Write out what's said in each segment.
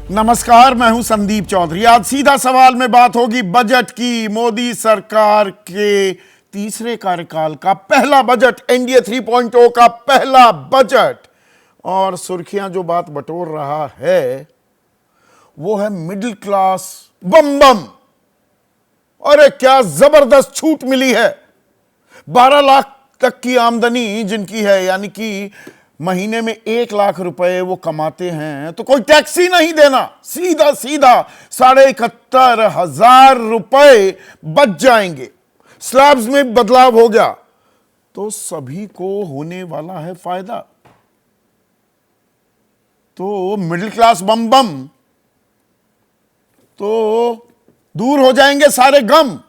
नमस्कार, मैं हूं संदीप चौधरी। आज सीधा सवाल में बात होगी बजट की। मोदी सरकार के तीसरे कार्यकाल का पहला बजट, एनडीए 3.0 का पहला बजट। और सुर्खियां जो बात बटोर रहा है वो है मिडिल क्लास बम बम। अरे क्या जबरदस्त छूट मिली है। 12 लाख तक की आमदनी जिनकी है, यानी कि महीने में 1 लाख रुपए वो कमाते हैं, तो कोई टैक्स ही नहीं देना। सीधा सीधा 71,500 रुपए बच जाएंगे। स्लैब्स में बदलाव हो गया तो सभी को होने वाला है फायदा। तो मिडिल क्लास बम बम तो दूर हो जाएंगे सारे गम।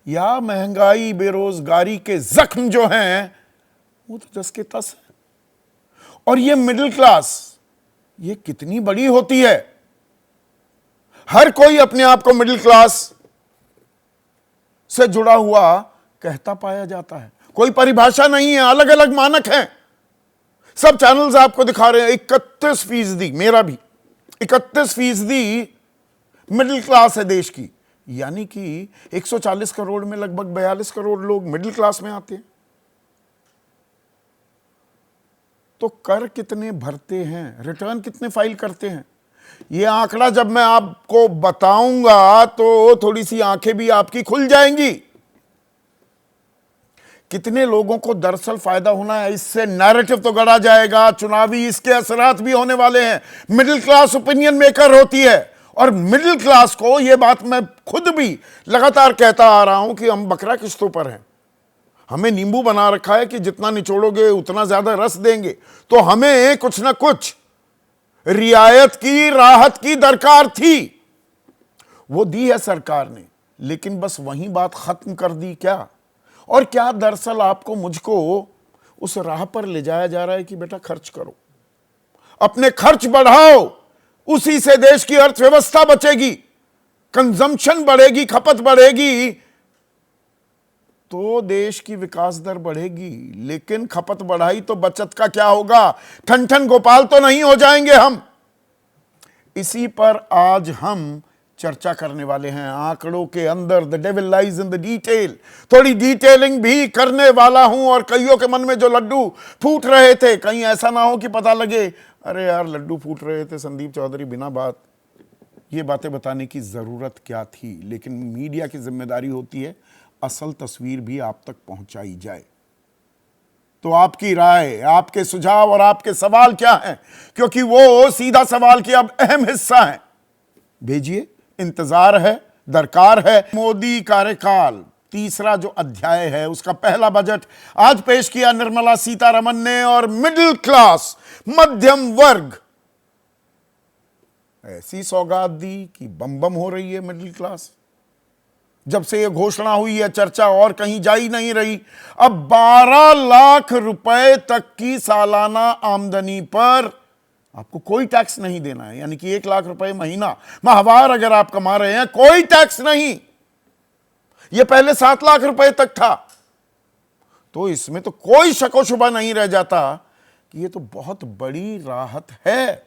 या महंगाई बेरोजगारी के जख्म जो हैं वो तो जस के तस है। और ये मिडिल क्लास ये कितनी बड़ी होती है। हर कोई अपने आप को मिडिल क्लास से जुड़ा हुआ कहता पाया जाता है। कोई परिभाषा नहीं है, अलग अलग मानक हैं। सब चैनल्स आपको दिखा रहे हैं 31%, मेरा भी 31% मिडिल क्लास है देश की। यानी कि 140 करोड़ में लगभग 42 करोड़ लोग मिडिल क्लास में आते हैं। तो कर कितने भरते हैं, रिटर्न कितने फाइल करते हैं, यह आंकड़ा जब मैं आपको बताऊंगा तो थोड़ी सी आंखें भी आपकी खुल जाएंगी। कितने लोगों को दरअसल फायदा होना है, इससे नैरेटिव तो गढ़ा जाएगा, चुनावी इसके असरात भी होने वाले हैं। मिडिल क्लास ओपिनियन मेकर होती है। और मिडिल क्लास को यह बात मैं खुद भी लगातार कहता आ रहा हूं कि हम बकरा किस्तों पर हैं। हमें नींबू बना रखा है कि जितना निचोड़ोगे उतना ज्यादा रस देंगे। तो हमें कुछ ना कुछ रियायत की, राहत की दरकार थी। वो दी है सरकार ने, लेकिन बस वही बात खत्म कर दी क्या? और क्या दरअसल आपको मुझको उस राह पर ले जाया जा रहा है कि बेटा खर्च करो, अपने खर्च बढ़ाओ, उसी से देश की अर्थव्यवस्था बचेगी, कंजम्पशन बढ़ेगी, खपत बढ़ेगी तो देश की विकास दर बढ़ेगी। लेकिन खपत बढ़ाई तो बचत का क्या होगा? ठन ठन गोपाल तो नहीं हो जाएंगे हम। इसी पर आज हम चर्चा करने वाले हैं। आंकड़ों के अंदर the devil lies in the detail. थोड़ी डिटेलिंग भी करने वाला हूं। और कईयों के मन में जो लड्डू फूट रहे थे, कहीं ऐसा ना हो कि पता लगे अरे यार लड्डू फूट रहे थे संदीप चौधरी, बिना बात ये बातें बताने की जरूरत क्या थी। लेकिन मीडिया की जिम्मेदारी होती है असल तस्वीर भी आप तक पहुंचाई जाए। तो आपकी राय, आपके सुझाव और आपके सवाल क्या हैं? क्योंकि वो सीधा सवाल की अब अहम हिस्सा है। भेजिए, इंतजार है, दरकार है। मोदी कार्यकाल तीसरा जो अध्याय है उसका पहला बजट आज पेश किया निर्मला सीतारमन ने। और मिडिल क्लास, मध्यम वर्ग, ऐसी सौगात दी कि बम बम हो रही है मिडिल क्लास। जब से यह घोषणा हुई है चर्चा और कहीं जा ही नहीं रही। अब 12 लाख रुपए तक की सालाना आमदनी पर आपको कोई टैक्स नहीं देना है। यानी कि 1 लाख रुपए महीना माहवार अगर आप कमा रहे हैं, कोई टैक्स नहीं। यह पहले 7 लाख रुपए तक था। तो इसमें तो कोई शको शुबा नहीं रह जाता कि यह तो बहुत बड़ी राहत है।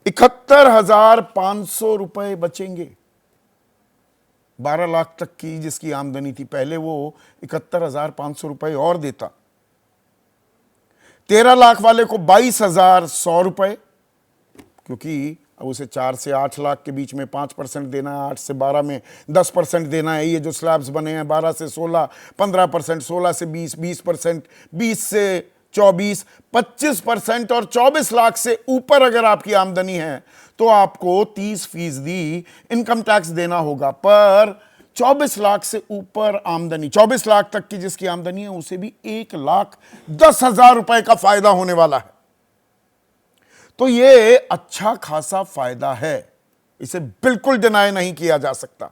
71,500 रुपए बचेंगे। 12 लाख तक की जिसकी आमदनी थी, पहले वो 71,500 रुपए और देता। 13 लाख वाले को 22,100 रुपए, क्योंकि अब उसे 4 से 8 लाख के बीच में 5% देना है, 8 से 12 में 10% देना है। ये जो स्लैब्स बने हैं 12 से 16 15%, 16 से 20 20%, 20 से 24 25%, और 24 लाख से ऊपर अगर आपकी आमदनी है तो आपको 30% इनकम टैक्स देना होगा। पर 24 लाख से ऊपर आमदनी, 24 लाख तक की जिसकी आमदनी है, उसे भी 1,10,000 रुपए का फायदा होने वाला है। तो ये अच्छा खासा फायदा है, इसे बिल्कुल डिनाई नहीं किया जा सकता।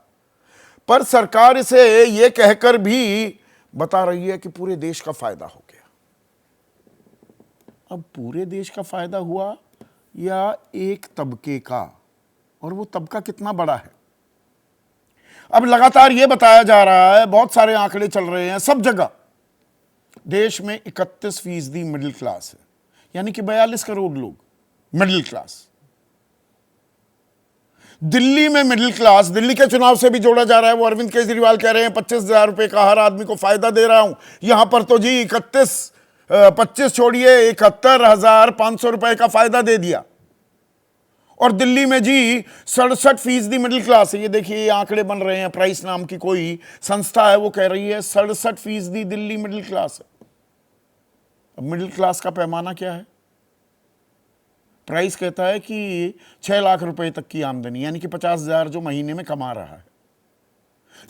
पर सरकार इसे यह कहकर भी बता रही है कि पूरे देश का फायदा हो गया। अब पूरे देश का फायदा हुआ या एक तबके का, और वो तबका कितना बड़ा है? अब लगातार यह बताया जा रहा है, बहुत सारे आंकड़े चल रहे हैं सब जगह, देश में 31% मिडिल क्लास है, यानी कि 42 करोड़ लोग मिडिल क्लास। दिल्ली में मिडिल क्लास, दिल्ली के चुनाव से भी जोड़ा जा रहा है, वो अरविंद केजरीवाल कह रहे हैं 25,000 रुपए का हर आदमी को फायदा दे रहा हूं। यहां पर तो जी 25 छोड़िए 71,500 रुपए का फायदा दे दिया। और दिल्ली में जी 67% मिडिल क्लास है। ये देखिए ये आंकड़े बन रहे हैं, प्राइस नाम की कोई संस्था है वो कह रही है 67% दिल्ली मिडिल क्लास है। अब मिडिल क्लास का पैमाना क्या है? प्राइस कहता है कि 6 लाख रुपए तक की आमदनी, यानी कि 50,000 जो महीने में कमा रहा है।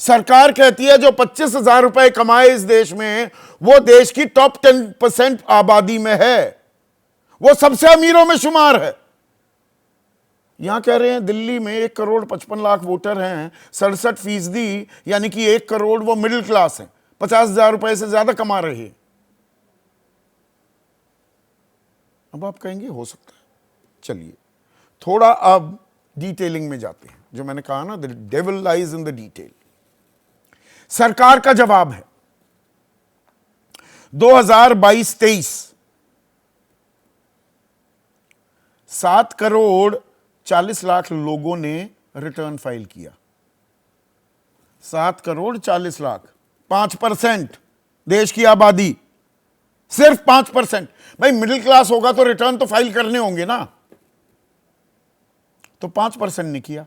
सरकार कहती है जो 25,000 रुपए कमाए इस देश में, वो देश की टॉप 10% आबादी में है, वो सबसे अमीरों में शुमार है। यहां कह रहे हैं दिल्ली में 1,55,00,000 वोटर हैं, 67% यानी कि 1 करोड़ वो मिडिल क्लास हैं, 50,000 रुपए से ज्यादा कमा रहे हैं। अब आप कहेंगे हो सकता है, चलिए थोड़ा अब डिटेलिंग में जाते हैं। जो मैंने कहा ना, the devil lies in the detail. सरकार का जवाब है 2022-23 7,40,00,000 लोगों ने रिटर्न फाइल किया। 7,40,00,000, 5% देश की आबादी, सिर्फ 5%। भाई मिडिल क्लास होगा तो रिटर्न तो फाइल करने होंगे ना, तो 5% ने किया।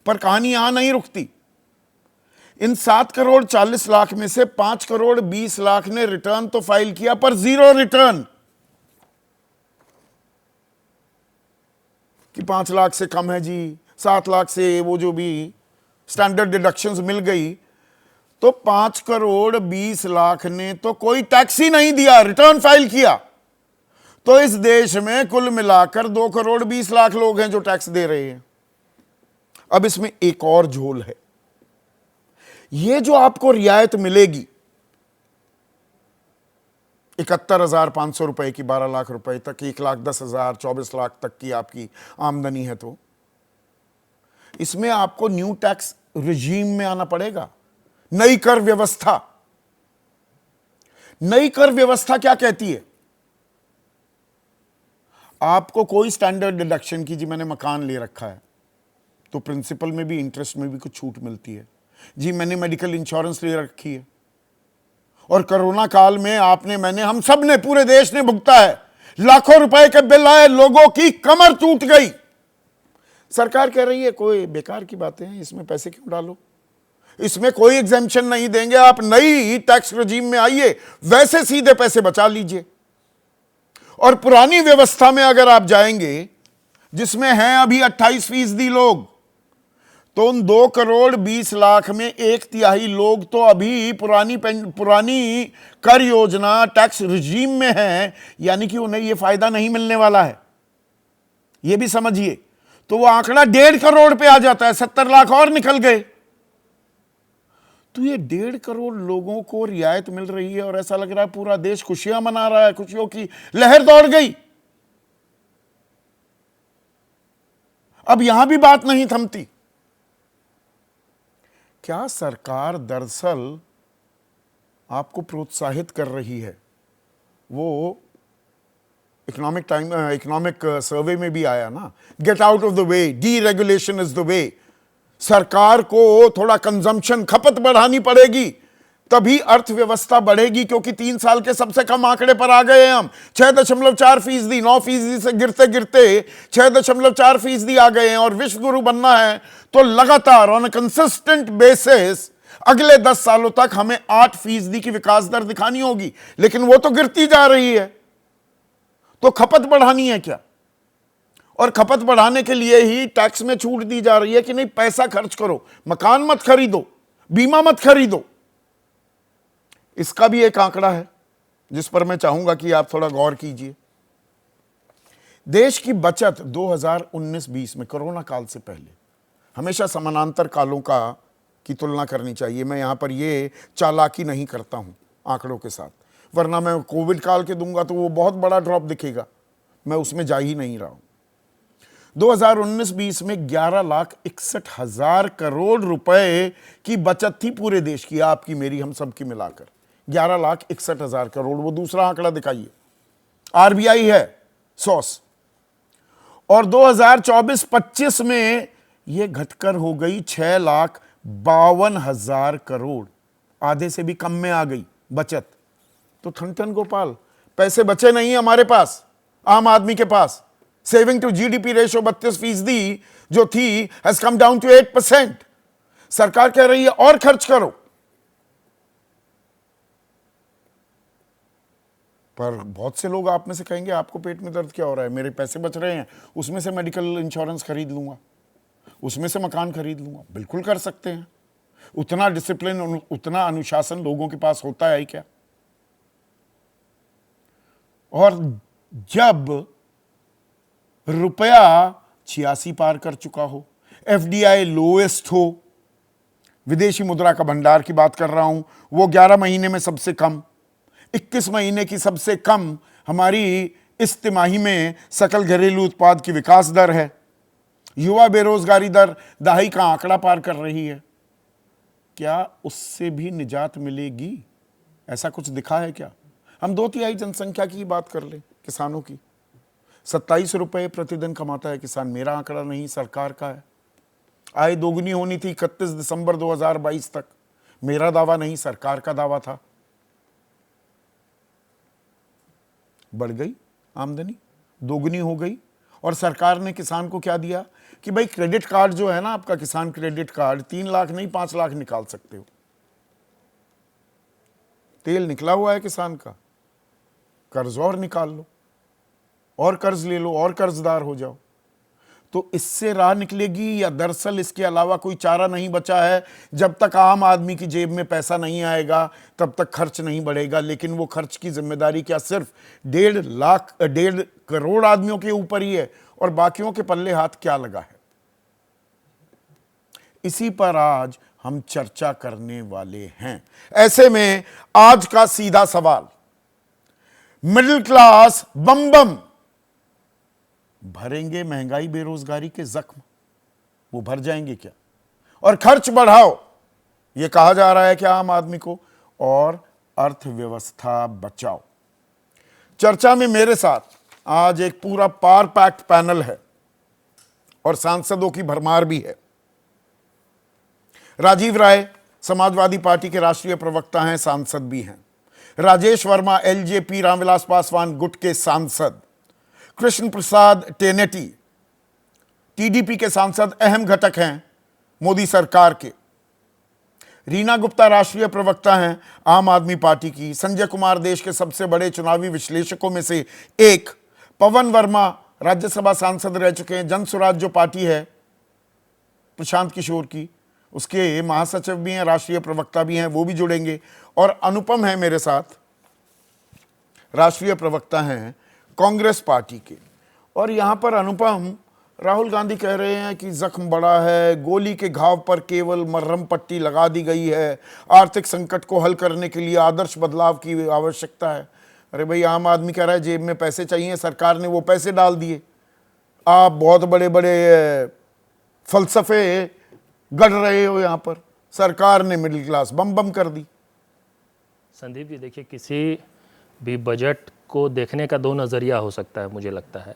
पर कहानी यहां नहीं रुकती। इन 7,40,00,000 में से 5,20,00,000 ने रिटर्न तो फाइल किया, पर 0 रिटर्न कि 5 लाख से कम है जी, 7 लाख से वो जो भी स्टैंडर्ड डिडक्शंस मिल गई, तो 5,20,00,000 ने तो कोई टैक्स ही नहीं दिया, रिटर्न फाइल किया। तो इस देश में कुल मिलाकर 2,20,00,000 लोग हैं जो टैक्स दे रहे हैं। अब इसमें एक और झोल है। ये जो आपको रियायत मिलेगी 71,500 रुपए की 12 लाख रुपए तक, 1,10,000, 24 लाख तक की आपकी आमदनी है, तो इसमें आपको न्यू टैक्स रिजीम में आना पड़ेगा। नई कर व्यवस्था। नई कर व्यवस्था क्या कहती है? आपको कोई स्टैंडर्ड डिडक्शन की, जी मैंने मकान ले रखा है तो प्रिंसिपल में भी इंटरेस्ट में भी कुछ छूट मिलती है, जी मैंने मेडिकल इंश्योरेंस ले रखी है, और कोरोना काल में आपने, मैंने, हम सब ने, पूरे देश ने भुगता है। लाखों रुपए के बिल आए, लोगों की कमर टूट गई। सरकार कह रही है कोई बेकार की बातें हैं, इसमें पैसे क्यों डालो, इसमें कोई एग्जेम्पशन नहीं देंगे, आप नई टैक्स रजीम में आइए, वैसे सीधे पैसे बचा लीजिए। और पुरानी व्यवस्था में अगर आप जाएंगे, जिसमें हैं अभी 28% लोग, तो उन 2,20,00,000 में 1/3 लोग तो अभी पुरानी कर योजना टैक्स रिजीम में हैं, यानी कि उन्हें यह फायदा नहीं मिलने वाला है। यह भी समझिए। तो वो आंकड़ा 1.5 करोड़ पे आ जाता है, 70 लाख और निकल गए। तो ये 1.5 करोड़ लोगों को रियायत मिल रही है और ऐसा लग रहा है पूरा देश खुशियां मना रहा है, खुशियों की लहर दौड़ गई। अब यहां भी बात नहीं थमती। क्या सरकार दरअसल आपको प्रोत्साहित कर रही है? वो इकोनॉमिक सर्वे में भी आया ना, get out of the way, deregulation is the way. सरकार को थोड़ा कंजम्पशन, खपत बढ़ानी पड़ेगी, तभी अर्थव्यवस्था बढ़ेगी। क्योंकि 3 साल के सबसे कम आंकड़े पर आ गए हम, 6.4%, 9% से गिरते गिरते 6.4% आ गए हैं। और विश्व गुरु बनना है तो लगातार ऑन अ कंसिस्टेंट बेसिस अगले 10 सालों तक हमें 8% की विकास दर दिखानी होगी, लेकिन वो तो गिरती जा रही है। तो खपत बढ़ानी है क्या? और खपत बढ़ाने के लिए ही टैक्स में छूट दी जा रही है कि नहीं, पैसा खर्च करो, मकान मत खरीदो, बीमा मत खरीदो। इसका भी एक आंकड़ा है जिस पर मैं चाहूंगा कि आप थोड़ा गौर कीजिए। देश की बचत 2019-20 में, कोरोना काल से पहले, हमेशा समानांतर कालों की तुलना करनी चाहिए। मैं यहां पर ये चालाकी नहीं करता हूं आंकड़ों के साथ, वरना मैं कोविड काल के दूंगा तो वो बहुत बड़ा ड्रॉप दिखेगा, मैं उसमें जा ही नहीं रहा हूं। 2019-20 में 11,61,000 करोड़ रुपए की बचत थी पूरे देश की, आपकी, मेरी, हम सब की मिलाकर 11,61,000 करोड़। वो दूसरा आंकड़ा दिखाइए, आरबीआई है 100। और 2024-25 में ये घटकर हो गई 6,52,000 करोड़, आधे से भी कम में आ गई बचत। तो ठन गोपाल, पैसे बचे नहीं हमारे पास, आम आदमी के पास। सेविंग टू जीडीपी रेशो 32% जो थी हैज कम डाउन टू 8%। सरकार कह रही है और खर्च करो, पर बहुत से लोग आप में से कहेंगे आपको पेट में दर्द क्या हो रहा है, मेरे पैसे बच रहे हैं, उसमें से मेडिकल इंश्योरेंस खरीद लूंगा, उसमें से मकान खरीद लूंगा। बिल्कुल कर सकते हैं। उतना डिसिप्लिन, उतना अनुशासन लोगों के पास होता है क्या? और जब रुपया 86 पार कर चुका हो, एफडीआई लोएस्ट हो, विदेशी मुद्रा का भंडार की बात कर रहा हूं, वो 11 महीने में सबसे कम, 21 महीने की सबसे कम हमारी इस तिमाही में सकल घरेलू उत्पाद की विकास दर है, युवा बेरोजगारी दर दहाई का आंकड़ा पार कर रही है, क्या उससे भी निजात मिलेगी? ऐसा कुछ दिखा है क्या? हम 2/3 जनसंख्या की बात कर लें, किसानों की। 27 रुपए प्रतिदिन कमाता है किसान, मेरा आंकड़ा नहीं, सरकार का है। आय दोगुनी होनी थी 31 दिसंबर 2022 तक, मेरा दावा नहीं, सरकार का दावा था। बढ़ गई आमदनी, दोगुनी हो गई। और सरकार ने किसान को क्या दिया कि भाई क्रेडिट कार्ड जो है ना आपका, किसान क्रेडिट कार्ड, 3 लाख नहीं 5 लाख निकाल सकते हो। तेल निकला हुआ है किसान का, कर्ज और निकाल लो, और कर्ज ले लो, और कर्जदार हो जाओ। तो इससे राह निकलेगी या दरअसल इसके अलावा कोई चारा नहीं बचा है? जब तक आम आदमी की जेब में पैसा नहीं आएगा तब तक खर्च नहीं बढ़ेगा। लेकिन वो खर्च की जिम्मेदारी क्या सिर्फ 1.5 करोड़ आदमियों के ऊपर ही है, और बाकियों के पल्ले हाथ क्या लगा है? इसी पर आज हम चर्चा करने वाले हैं। ऐसे में आज का सीधा सवाल, मिडिल क्लास बम बम भरेंगे महंगाई बेरोजगारी के जख्म? वो भर जाएंगे क्या? और खर्च बढ़ाओ, ये कहा जा रहा है कि आम आदमी को, और अर्थव्यवस्था बचाओ। चर्चा में मेरे साथ आज एक पूरा पावर पैक्ड पैनल है और सांसदों की भरमार भी है। राजीव राय समाजवादी पार्टी के राष्ट्रीय प्रवक्ता हैं, सांसद भी हैं। राजेश वर्मा एलजेपी रामविलास पासवान गुट के सांसद। कृष्ण प्रसाद टेनेटी टीडीपी के सांसद, अहम घटक हैं मोदी सरकार के। रीना गुप्ता राष्ट्रीय प्रवक्ता हैं आम आदमी पार्टी की। संजय कुमार देश के सबसे बड़े चुनावी विश्लेषकों में से एक। पवन वर्मा राज्यसभा सांसद रह चुके हैं। जन स्वराज जो पार्टी है प्रशांत किशोर की, उसके महासचिव भी हैं, राष्ट्रीय प्रवक्ता भी हैं, वो भी जुड़ेंगे। और अनुपम है मेरे साथ, राष्ट्रीय प्रवक्ता हैं कांग्रेस पार्टी के। और यहां पर अनुपम, राहुल गांधी कह रहे हैं कि जख्म बड़ा है, गोली के घाव पर केवल मरहम पट्टी लगा दी गई है, आर्थिक संकट को हल करने के लिए आदर्श बदलाव की आवश्यकता है। अरे भाई, आम आदमी कह रहा है जेब में पैसे चाहिए, सरकार ने वो पैसे डाल दिए। आप बहुत बड़े बड़े फलसफे गढ़ रहे हो यहाँ पर, सरकार ने मिडिल क्लास बम बम कर दी। संदीप जी, देखिए, किसी भी बजट को देखने का 2 नज़रिया हो सकता है मुझे लगता है।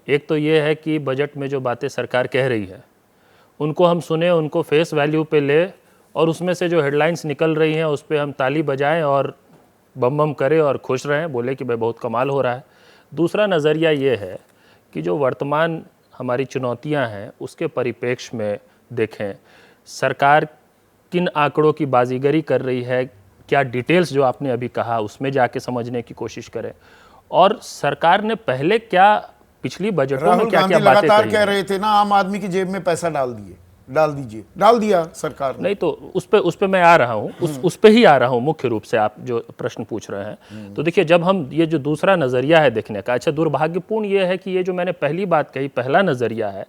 एक तो ये है कि बजट में जो बातें सरकार कह रही है उनको हम सुने, उनको फेस वैल्यू पे ले, और उसमें से जो हेडलाइंस निकल रही हैं उस पर हम ताली बजाएं और बम बम करें और खुश रहें, बोले कि भाई बहुत कमाल हो रहा है। दूसरा नज़रिया ये है कि जो वर्तमान हमारी चुनौतियां हैं उसके परिप्रेक्ष्य में देखें, सरकार किन आंकड़ों की बाजीगरी कर रही है, क्या डिटेल्स जो आपने अभी कहा उसमें जाके समझने की कोशिश करें, और सरकार ने पहले क्या पिछली बजटों में क्या क्या बातें लगातार कह रहे थे ना, आम आदमी की जेब में पैसा डाल दीजिए, डाल दिया सरकार ने। नहीं, तो उस पे मैं आ रहा हूँ, उस पे ही आ रहा हूँ मुख्य रूप से आप जो प्रश्न पूछ रहे हैं। तो देखिए, जब हम ये जो दूसरा नज़रिया है देखने का, अच्छा दुर्भाग्यपूर्ण ये है कि ये जो मैंने पहली बात कही, पहला नज़रिया है,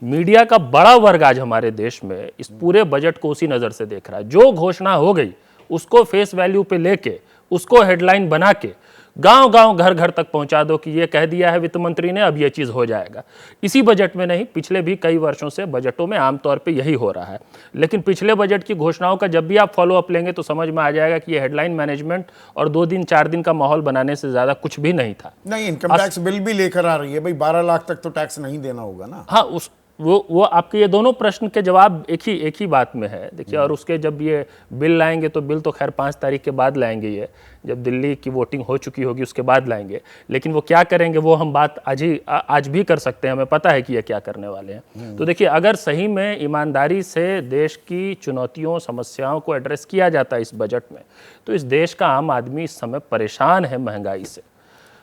मीडिया का बड़ा वर्ग आज हमारे देश में इस पूरे बजट को उसी नज़र से देख रहा है। जो घोषणा हो गई उसको फेस वैल्यू पे लेके, उसको हेडलाइन बना के गांव गांव घर घर तक पहुंचा दो कि ये कह दिया है वित्त मंत्री ने, अब ये चीज़ हो जाएगा। इसी बजट में नहीं, पिछले भी कई वर्षों से बजटों में आमतौर पे यही हो रहा है। लेकिन पिछले बजट की घोषणाओं का जब भी आप फॉलो अप लेंगे तो समझ में आ जाएगा कि ये हेडलाइन मैनेजमेंट और 2 दिन 4 दिन का माहौल बनाने से ज़्यादा कुछ भी नहीं था। नहीं, इनकम टैक्स बिल भी लेकर आ रही है भाई, 12 लाख तक तो टैक्स नहीं देना होगा ना। हाँ, वो आपके ये दोनों प्रश्न के जवाब एक ही बात में है। देखिए, और उसके जब ये बिल लाएंगे तो बिल तो खैर 5 तारीख के बाद लाएंगे, ये जब दिल्ली की वोटिंग हो चुकी होगी उसके बाद लाएंगे। लेकिन वो क्या करेंगे वो हम बात आज भी कर सकते हैं, हमें पता है कि ये क्या करने वाले हैं। तो देखिए, अगर सही में ईमानदारी से देश की चुनौतियों समस्याओं को एड्रेस किया जाता है इस बजट में, तो इस देश का आम आदमी इस समय परेशान है महंगाई से,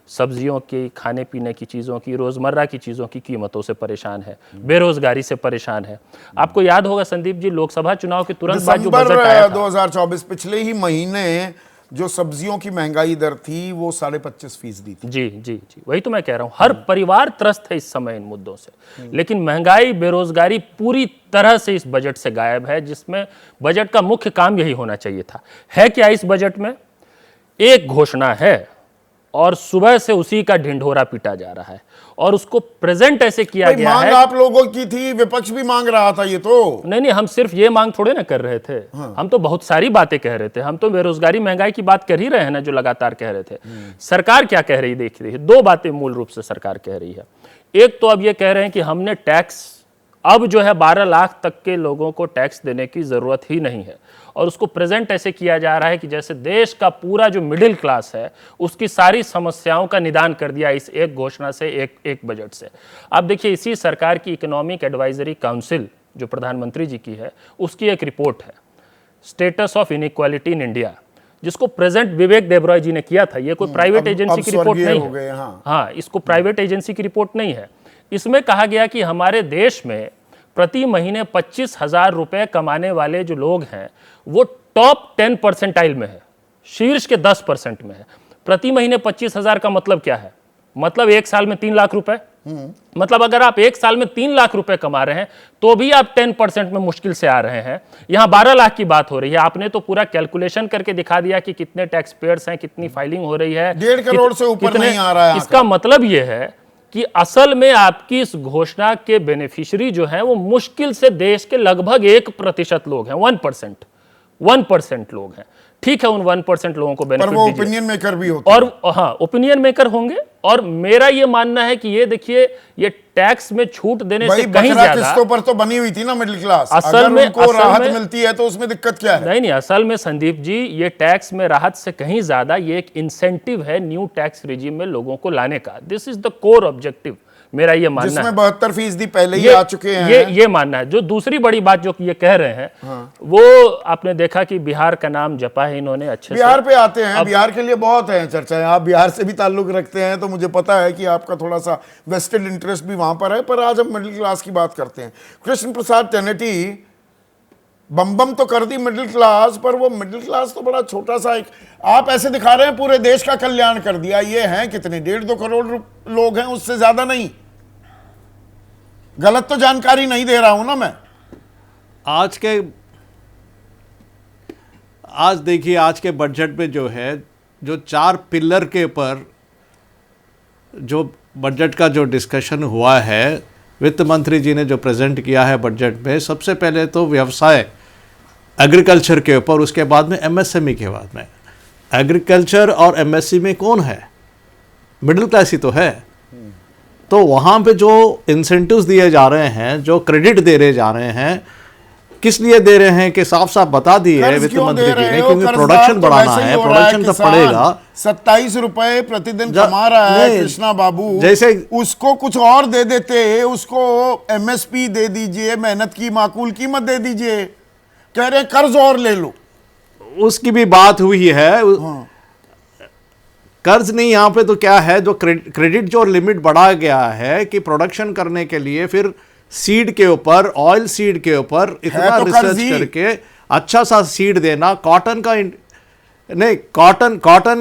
सब्जियों की, खाने पीने की चीज़ों की, रोज़मर्रा की चीज़ों की कीमतों से परेशान है, बेरोजगारी से परेशान है। आपको याद होगा संदीप जी, लोकसभा चुनाव के तुरंत बाद जो बजट आया था 2024 पिछले ही महीने जो सब्जियों की महंगाई दर थी वो 25.5% थी। जी जी जी, वही तो मैं कह रहा हूँ, हर परिवार त्रस्त है इस समय इन मुद्दों से। लेकिन महंगाई, बेरोजगारी पूरी तरह से इस बजट से गायब है, जिसमें बजट का मुख्य काम यही होना चाहिए था। है क्या इस बजट में? एक घोषणा है और सुबह से उसी का ढिंढोरा पीटा जा रहा है, और उसको प्रेजेंट ऐसे किया गया मांग है। आप लोगों की थी, विपक्ष भी मांग रहा था ये तो। नहीं, हम सिर्फ ये मांग थोड़े ना कर रहे थे। हम तो बहुत सारी बातें कह रहे थे। हम तो बेरोजगारी, महंगाई की बात कर ही रहे हैं ना, जो लगातार कह रहे थे। सरकार क्या कह रही, देख रही है, 2 बातें मूल रूप से सरकार कह रही है। एक तो अब ये कह रहे हैं कि हमने टैक्स, अब जो है 12 लाख तक के लोगों को टैक्स देने की जरूरत ही नहीं है, और उसको प्रेजेंट ऐसे किया जा रहा है कि जैसे देश का पूरा जो मिडिल क्लास है उसकी सारी समस्याओं का निदान कर दिया इस एक घोषणा से, एक बजट से। आप देखिए, इसी सरकार की इकोनॉमिक एडवाइजरी काउंसिल जो प्रधानमंत्री जी की है, उसकी एक रिपोर्ट है, status of inequality in India, जिसको प्रेजेंट विवेक देबरॉय जी ने किया था। ये कोई प्राइवेट एजेंसी की रिपोर्ट नहीं है। हाँ, इसको प्राइवेट एजेंसी की रिपोर्ट नहीं है। इसमें कहा गया कि हमारे देश में प्रति महीने 25,000 रुपए कमाने वाले जो लोग हैं वो टॉप 10 परसेंटाइल में है, शीर्ष के 10% में है। प्रति महीने 25,000 का मतलब क्या है? मतलब 1 साल में 3 लाख रुपए। मतलब अगर आप 1 साल में 3 लाख रुपए कमा रहे हैं तो भी आप 10% में मुश्किल से आ रहे हैं। यहां 12 लाख की बात हो रही है। आपने तो पूरा कैलकुलेशन करके दिखा दिया कि कितने टैक्स पेयर्स हैं, कितनी फाइलिंग हो रही है, 1.5 करोड़ से ऊपर नहीं आ रहा है। इसका मतलब यह है कि असल में आपकी इस घोषणा के बेनिफिशियरी जो हैं वो मुश्किल से देश के लगभग 1% लोग हैं, 1% लोग हैं। ठीक है, उन 1% लोगों को बेनिफिट पर वो दीजिए। ओपिनियन मेकर भी होते और हाँ, ओपिनियन मेकर होंगे। और मेरा ये मानना है कि ये देखिए, ये टैक्स में छूट देने से कहीं ज्यादा किस्तों पर तो बनी हुई थी ना मिडिल क्लास। असल में उनको राहत मिलती है तो उसमें दिक्कत क्या है? नहीं, असल में संदीप जी, ये टैक्स में राहत से कहीं ज्यादा ये एक इंसेंटिव है न्यू टैक्स रिजीम में लोगों को लाने का। This is the core objective, मेरा ये मानना है। जिसमें 72% पहले ही आ चुके हैं। ये मानना है। जो दूसरी बड़ी बात जो ये कह रहे हैं, वो आपने देखा कि बिहार का नाम जपा है इन्होंने अच्छे बिहार पे आते हैं। बिहार के लिए बहुत है चर्चाएं। आप बिहार से भी ताल्लुक रखते हैं तो मुझे पता है कि आपका थोड़ा सा वेस्टेड इंटरेस्ट भी वहां पर है। पर आज हम मिडिल क्लास की बात करते हैं। कृष्ण प्रसाद टेनेटी बम तो कर दी मिडिल क्लास, पर वो मिडिल क्लास तो बड़ा छोटा सा एक, आप ऐसे दिखा रहे हैं पूरे देश का कल्याण कर दिया। ये हैं कितने, 1.5-2 करोड़ लोग हैं, उससे ज्यादा नहीं। गलत तो जानकारी नहीं दे रहा हूं ना मैं? आज देखिए, आज के बजट में जो है, जो 4 पिलर के ऊपर जो बजट का जो डिस्कशन हुआ है, वित्त मंत्री जी ने जो प्रेजेंट किया है बजट में, सबसे पहले तो व्यवसाय, एग्रीकल्चर के ऊपर, उसके बाद में एमएसएमई के बाद में। एग्रीकल्चर और एमएसएमई में कौन है? मिडिल क्लास ही तो है। तो वहाँ पे जो इंसेंटिव्स दिए जा रहे हैं, जो क्रेडिट दे रहे जा रहे हैं, किस लिए दे रहे हैं कि साफ साफ बता दिए है वित्त मंत्री जी ने, क्योंकि प्रोडक्शन बढ़ाना है, प्रोडक्शन तो पड़ेगा। 27 रुपए प्रतिदिन कमा रहा है कृष्णा बाबू, जैसे उसको कुछ और दे देते, उसको एमएसपी दे दीजिए, मेहनत की माकूल कीमत दे दीजिए, कह रहे कर्ज और ले लो। उसकी भी बात हुई है। हाँ। कर्ज नहीं, यहाँ पे तो क्या है, जो क्रेडिट जो लिमिट बढ़ा गया है कि प्रोडक्शन करने के लिए फिर सीड के ऊपर, ऑयल सीड के ऊपर इतना तो रिसर्च करके अच्छा सा सीड देना, कॉटन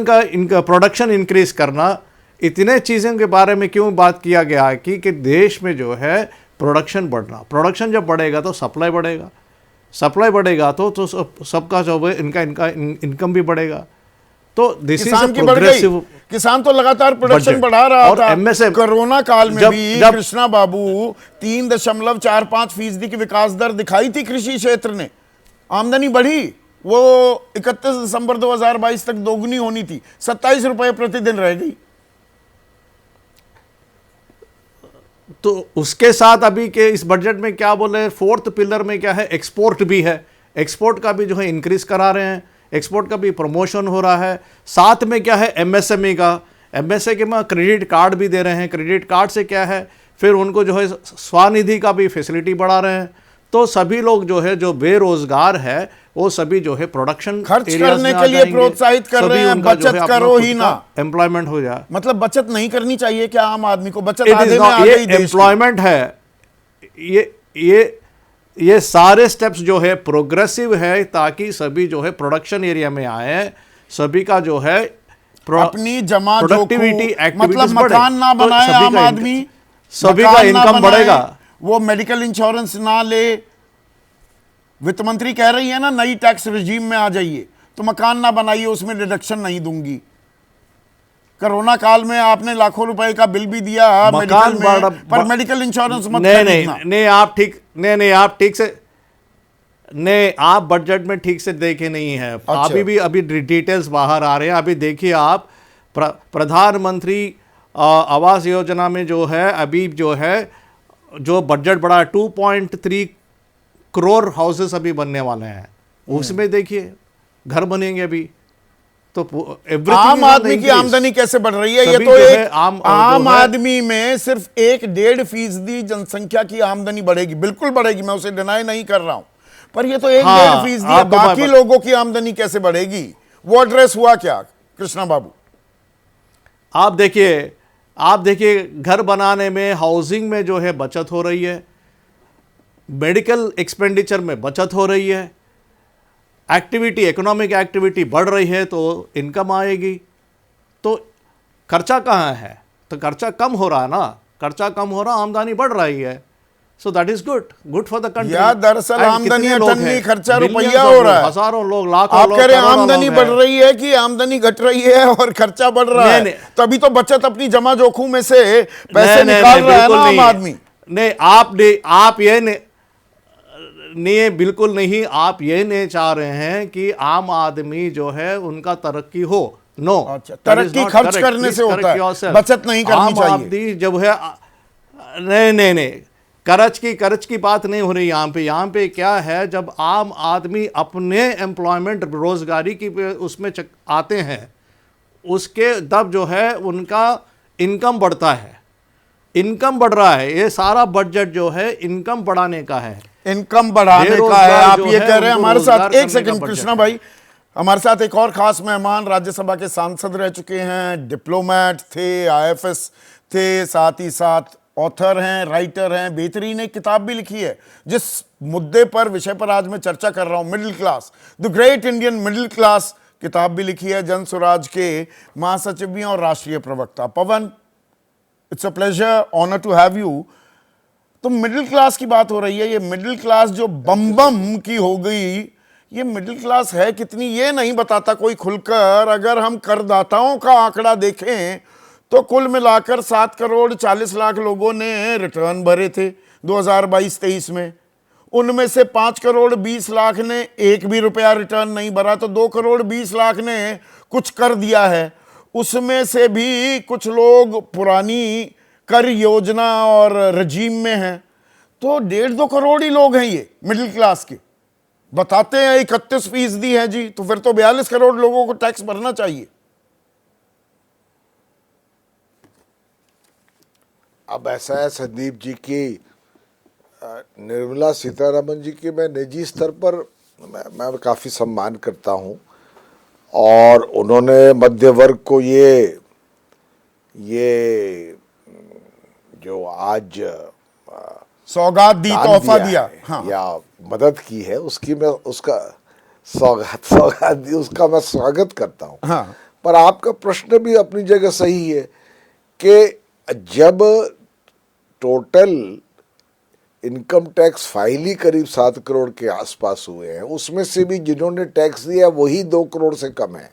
का इनका प्रोडक्शन इंक्रीज करना, इतने चीज़ों के बारे में क्यों बात किया गया है कि देश में जो है प्रोडक्शन बढ़ना, प्रोडक्शन जब बढ़ेगा तो सप्लाई बढ़ेगा, सप्लाई बढ़ेगा तो सबका जो है इनका इनकम भी बढ़ेगा। तो किसान की बढ़ गई, किसान तो लगातार प्रोडक्शन बढ़ा रहा था। कोरोना काल में भी कृष्णा बाबू 3.45% की विकास दर दिखाई थी कृषि क्षेत्र ने, आमदनी बढ़ी, वो 31 दिसंबर 2022 तक दोगुनी होनी थी, 27 रुपए प्रतिदिन रह गई। तो उसके साथ अभी के इस बजट में क्या बोले, फोर्थ पिलर में क्या है, एक्सपोर्ट भी है, एक्सपोर्ट का भी जो है इंक्रीज करा रहे हैं, एक्सपोर्ट का भी प्रमोशन हो रहा है। साथ में क्या है, एमएसएमई का, एमएसए में क्रेडिट कार्ड भी दे रहे हैं, क्रेडिट कार्ड से क्या है फिर उनको जो है स्वनिधि का भी फैसिलिटी बढ़ा रहे हैं। तो सभी लोग जो है जो बेरोजगार है वो सभी जो है प्रोडक्शन खर्च करने के लिए प्रोत्साहित कर रहे हैं, बचत करो ही ना, एम्प्लॉयमेंट हो जाए। मतलब बचत नहीं करनी चाहिए क्या आम आदमी को? बचत It आधे is में not- आ ये गई देश की। एम्प्लॉयमेंट है, ये सारे स्टेप्स जो है प्रोग्रेसिव है ताकि सभी जो है प्रोडक्शन एरिया में आए, सभी का जो है अपनी जमा प्रोडक्टिविटी मतलब मकान ना बनाए आम आदमी, सभी का मकान ना इनकम बनाए, बढ़ेगा। वो मेडिकल इंश्योरेंस ना ले। वित्त मंत्री कह रही है ना नई टैक्स रिजीम में आ जाइए, तो मकान ना बनाइए, उसमें डिडक्शन नहीं दूंगी। कोरोना काल में आपने लाखों रुपए का बिल भी दिया मेडिकल में, पर मेडिकल इंश्योरेंस मत खरीदना। नहीं आप ठीक से नहीं, आप बजट में ठीक से देखे नहीं है। अच्छा। अभी डिटेल्स बाहर आ रहे हैं। अभी देखिए आप प्रधानमंत्री आवास योजना में जो है अभी जो है जो बजट बढ़ा 2.3 करोड़ हाउसेस अभी बनने वाले हैं। उसमें देखिए घर बनेंगे अभी, तो आम आदमी की आमदनी कैसे बढ़ रही है? ये तो एक आम आदमी में सिर्फ 1-1.5% जनसंख्या की आमदनी बढ़ेगी, बिल्कुल बढ़ेगी, मैं उसे डिनाई नहीं कर रहा हूं, पर ये तो 1-1.5% है। बाकी लोगों की आमदनी कैसे बढ़ेगी? वो एड्रेस हुआ क्या कृष्णा बाबू? आप देखिए घर बनाने में, हाउसिंग में जो है बचत हो रही है, मेडिकल एक्सपेंडिचर में बचत हो रही है, इकोनॉमिक एक्टिविटी बढ़ रही है तो इनकम आएगी। तो खर्चा कहाँ है? तो खर्चा कम हो रहा है ना, खर्चा कम हो रहा, आमदनी बढ़ रही है। So that is good for the country. या दरअसल आमदनी अटनी खर्चा रुपया हो रहा है। हजारों लोग, लाखों आप लोग, कह रहे हैं आमदनी बढ़ रही है कि आमदनी घट रही है और खर्चा बढ़ रहा है? तभी तो बचत अपनी जमा जोखों में से पैसे निकाल रहा है ना आम आदमी। नहीं, आप ये नहीं, बिल्कुल नहीं, आप ये नहीं चाह रहे हैं कि आम आदमी जो है उनका तरक्की हो। नो, अच्छा, तरक्की खर्च करने से होता है, बचत नहीं करनी चाहिए। आम आदमी जब है नहीं, कर्ज की बात नहीं हो रही यहाँ पे क्या है, जब आम आदमी अपने एम्प्लॉयमेंट रोजगारी की उसमें आते हैं, उसके तब जो है उनका इनकम बढ़ता है, इनकम बढ़ रहा है। ये सारा बजट जो है इनकम बढ़ाने का है, इनकम बढ़ाने का है। आप ये कह रहे हैं हमारे साथ, एक सेकंड कृष्णा भाई, हमारे साथ एक और खास मेहमान राज्यसभा के सांसद रह चुके हैं, डिप्लोमेट थे, आईएफएस थे, साथ ही साथ ऑथर हैं, राइटर हैं, बेहतरीन एक किताब भी लिखी है जिस मुद्दे पर, विषय पर आज मैं चर्चा कर रहा हूं, middle class, the great Indian middle class, किताब भी लिखी है, जन स्वराज के महासचिव भी और राष्ट्रीय प्रवक्ता। Pavan, it's a pleasure, honour to have you. तो मिडिल क्लास की बात हो रही है, ये मिडिल क्लास जो बम की हो गई, ये मिडिल क्लास है कितनी ये नहीं बताता कोई खुलकर। अगर हम करदाताओं का आंकड़ा देखें तो कुल मिलाकर 7 करोड़ 40 लाख लोगों ने रिटर्न भरे थे 2022-23 में। उनमें से 5 करोड़ 20 लाख ने एक भी रुपया रिटर्न नहीं भरा, तो 2 करोड़ 20 लाख ने कुछ कर दिया है। उसमें से भी कुछ लोग पुरानी कर योजना और रजीम में हैं। तो 1.5-2 करोड़ ही लोग हैं ये मिडिल क्लास के। बताते हैं 31% है जी, तो फिर तो 42 करोड़ लोगों को टैक्स भरना चाहिए। अब ऐसा है संदीप जी की, निर्मला सीतारमण जी की मैं निजी स्तर पर मैं काफ़ी सम्मान करता हूं, और उन्होंने मध्य वर्ग को ये जो आज सौगात दी, तोहफा दिया, हाँ, या मदद की है, उसकी मैं उसका सौगात दी, उसका मैं स्वागत करता हूं। हाँ। पर आपका प्रश्न भी अपनी जगह सही है कि जब टोटल इनकम टैक्स फाइल ही करीब 7 करोड़ के आसपास हुए हैं, उसमें से भी जिन्होंने टैक्स दिया वही 2 करोड़ से कम है,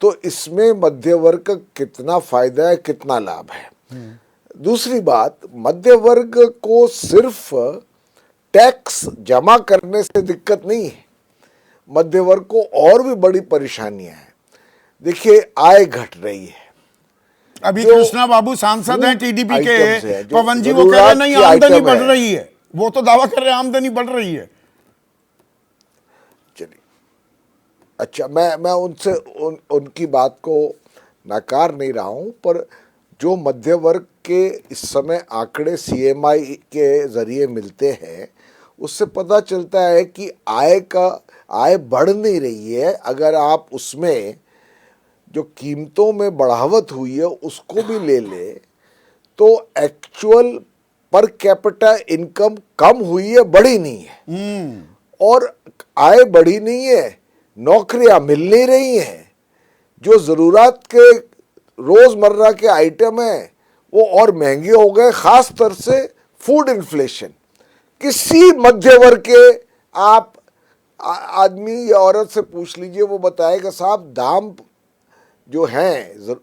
तो इसमें मध्य वर्ग का कितना फायदा है, कितना लाभ है। दूसरी बात, मध्य वर्ग को सिर्फ टैक्स जमा करने से दिक्कत नहीं है, मध्य वर्ग को और भी बड़ी परेशानियां हैं। देखिए, आय घट रही है, अभी जो कृष्णा बाबू सांसद हैं टीडीपी के, आइटम्स हैं, जो पवन जी वो कह रहे हैं जरूरत नहीं की आमदनी आइटम बढ़ है। रही है, वो तो दावा कर रहे हैं आमदनी बढ़ रही है। चलिए, अच्छा, मैं उनसे उनकी बात को नकार नहीं रहा हूं, पर जो मध्य वर्ग के इस समय आंकड़े सीएमआई के जरिए मिलते हैं, उससे पता चलता है कि आय बढ़ नहीं रही है। अगर आप उसमें जो कीमतों में बढ़ावट हुई है उसको भी ले ले तो एक्चुअल पर कैपिटा इनकम कम हुई है, बढ़ी नहीं है। और आय बढ़ी नहीं है, नौकरियां मिल नहीं रही हैं, जो जरूरत के रोजमर्रा के आइटम हैं वो और महंगे हो गए, खास तौर से फूड इन्फ्लेशन। किसी मध्य वर्ग के आप आदमी या औरत से पूछ लीजिए, वो बताएगा साहब दाम जो हैं,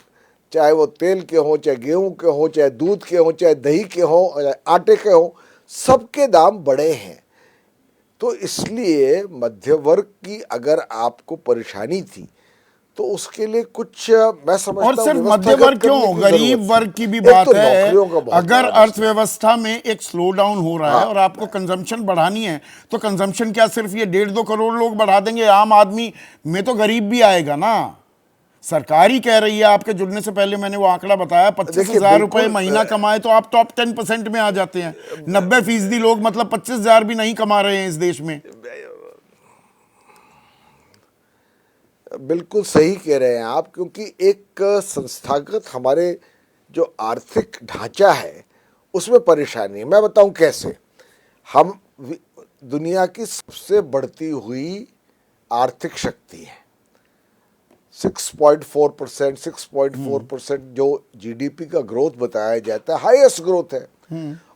चाहे वो तेल के हों, चाहे गेहूं के हों, चाहे दूध के हों, चाहे दही के हों, चाहे आटे के हों, सबके दाम बढ़े हैं। तो इसलिए मध्य वर्ग की अगर आपको परेशानी थी तो उसके लिए कुछ मैं समझता और हूं सिर्फ व्यवस्था मध्य वर्ग क्यों, करने की गरीब जरूरत वर्ग थी। की भी एक बात तो है। नौकरियों का बहुत अगर बड़ा अर्थव्यवस्था में एक स्लो डाउन हो रहा है हाँ। और आपको कंजम्पशन बढ़ानी है, तो कंजम्पशन क्या सिर्फ ये 1.5-2 करोड़ लोग बढ़ा देंगे? आम आदमी में तो गरीब भी आएगा ना। सरकार ही कह रही है, आपके जुड़ने से पहले मैंने वो आंकड़ा बताया, 25,000 रुपए बिल्कुल, महीना कमाए तो आप टॉप 10% में आ जाते हैं। 90% लोग मतलब 25,000 भी नहीं कमा रहे हैं इस देश में। बिल्कुल सही कह रहे हैं आप, क्योंकि एक संस्थागत हमारे जो आर्थिक ढांचा है उसमें परेशानी है। मैं बताऊं कैसे। हम दुनिया की सबसे बढ़ती हुई आर्थिक शक्ति है, 6.4%, 6.4% जो जीडीपी का ग्रोथ बताया जाता है, हाईएस्ट ग्रोथ है।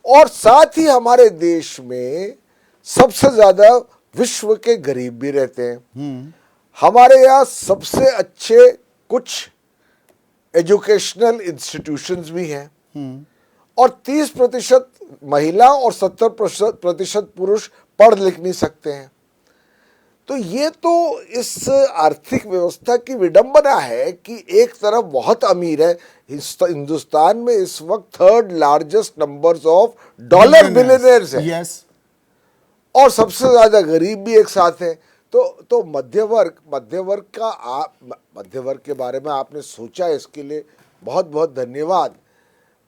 और साथ ही हमारे देश में सबसे ज्यादा विश्व के गरीब भी रहते हैं। हमारे यहाँ सबसे अच्छे कुछ एजुकेशनल इंस्टीट्यूशंस भी हैं, और 30% महिला और 70% पुरुष पढ़ लिख नहीं सकते हैं। तो ये तो इस आर्थिक व्यवस्था की विडंबना है कि एक तरफ बहुत अमीर है, हिंदुस्तान में इस वक्त 3rd largest numbers of dollar billionaires है, यस, और सबसे ज्यादा गरीब भी एक साथ है। तो मध्य वर्ग के बारे में आपने सोचा, इसके लिए बहुत बहुत धन्यवाद।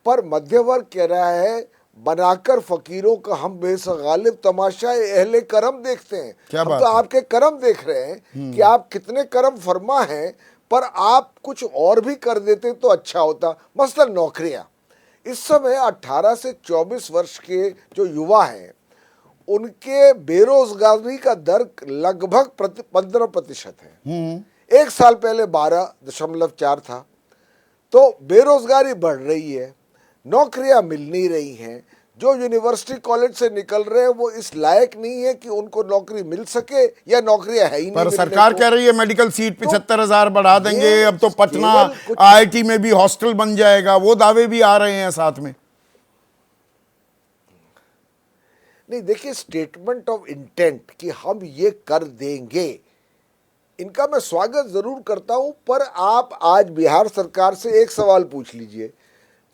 पर मध्य वर्ग कह रहा है, बनाकर फकीरों का हम बेसगालिब तमाशा अहले करम देखते हैं। क्या हम बात तो है? आपके करम देख रहे हैं कि आप कितने करम फरमा हैं, पर आप कुछ और भी कर देते तो अच्छा होता। मसलन नौकरियां, इस समय 18 से 24 वर्ष के जो युवा हैं उनके बेरोजगारी का दर लगभग 15% है। एक साल पहले 12.4 था। तो बेरोजगारी बढ़ रही है, नौकरियां मिल नहीं रही हैं। जो यूनिवर्सिटी कॉलेज से निकल रहे हैं वो इस लायक नहीं है कि उनको नौकरी मिल सके, या नौकरियां है ही नहीं। पर सरकार कह रही है मेडिकल सीट 75,000 बढ़ा देंगे, अब तो पटना आईआईटी में भी हॉस्टल बन जाएगा, वो दावे भी आ रहे हैं साथ में। नहीं, देखिए, स्टेटमेंट ऑफ इंटेंट कि हम ये कर देंगे, इनका मैं स्वागत जरूर करता हूं, पर आप आज बिहार सरकार से एक सवाल पूछ लीजिए,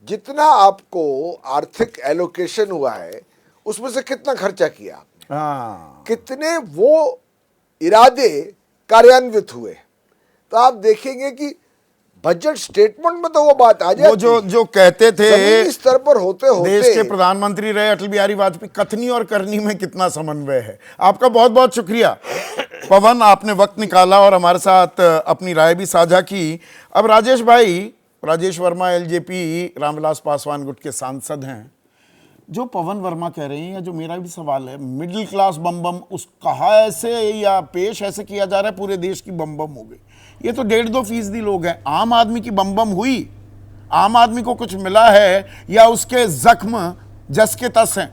जितना आपको आर्थिक एलोकेशन हुआ है उसमें से कितना खर्चा किया आपने? हाँ, कितने वो इरादे कार्यान्वित हुए? तो आप देखेंगे कि बजट स्टेटमेंट में तो वो बात आ जाती वो जो कहते थे जमीनी स्तर पर होते देश के प्रधानमंत्री रहे अटल बिहारी वाजपेयी, कथनी और करनी में कितना समन्वय है। आपका बहुत बहुत शुक्रिया पवन, आपने वक्त निकाला और हमारे साथ अपनी राय भी साझा की। अब राजेश वर्मा एलजेपी रामविलास पासवान गुट के सांसद हैं। जो पवन वर्मा कह रहे हैं, या जो मेरा भी सवाल है, मिडिल क्लास बम उस कहा ऐसे या पेश ऐसे किया जा रहा है पूरे देश की बम हो गई। ये तो 1.5-2% लोग हैं। आम आदमी की बम हुई? आम आदमी को कुछ मिला है या उसके जख्म जस के तस हैं,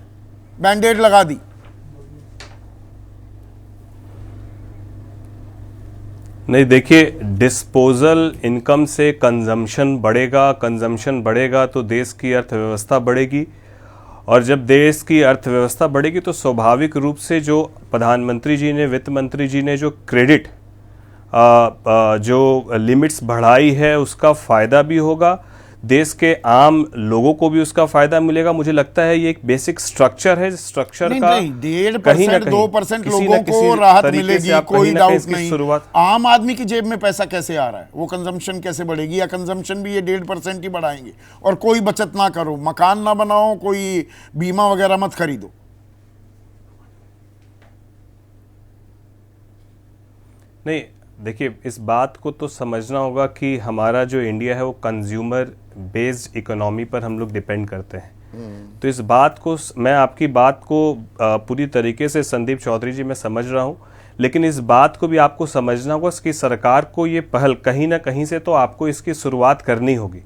बैंडेड लगा दी? नहीं, देखिए, डिस्पोजल इनकम से कंजम्पशन बढ़ेगा तो देश की अर्थव्यवस्था बढ़ेगी, और जब देश की अर्थव्यवस्था बढ़ेगी तो स्वाभाविक रूप से जो प्रधानमंत्री जी ने, वित्त मंत्री जी ने जो क्रेडिट जो लिमिट्स बढ़ाई है उसका फ़ायदा भी होगा। देश के आम लोगों को भी उसका फायदा मिलेगा। मुझे लगता है ये एक बेसिक स्ट्रक्चर है, स्ट्रक्चर का 1.5% 2% लोगों को राहत मिलेगी, कोई डाउट नहीं। शुरुआत आम आदमी की जेब में पैसा कैसे आ रहा है, वो कंजम्पशन कैसे बढ़ेगी, या कंजम्पशन भी ये 1.5% ही बढ़ाएंगे, और कोई बचत ना करो, मकान ना बनाओ, कोई बीमा वगैरह मत खरीदो। नहीं, देखिए इस बात को तो समझना होगा कि हमारा जो इंडिया है वो कंज्यूमर बेस्ड इकोनॉमी पर हम लोग डिपेंड करते हैं। तो इस बात को, मैं आपकी बात को पूरी तरीके से संदीप चौधरी जी मैं समझ रहा हूँ, लेकिन इस बात को भी आपको समझना होगा कि सरकार को ये पहल कहीं ना कहीं से तो आपको इसकी शुरुआत करनी होगी,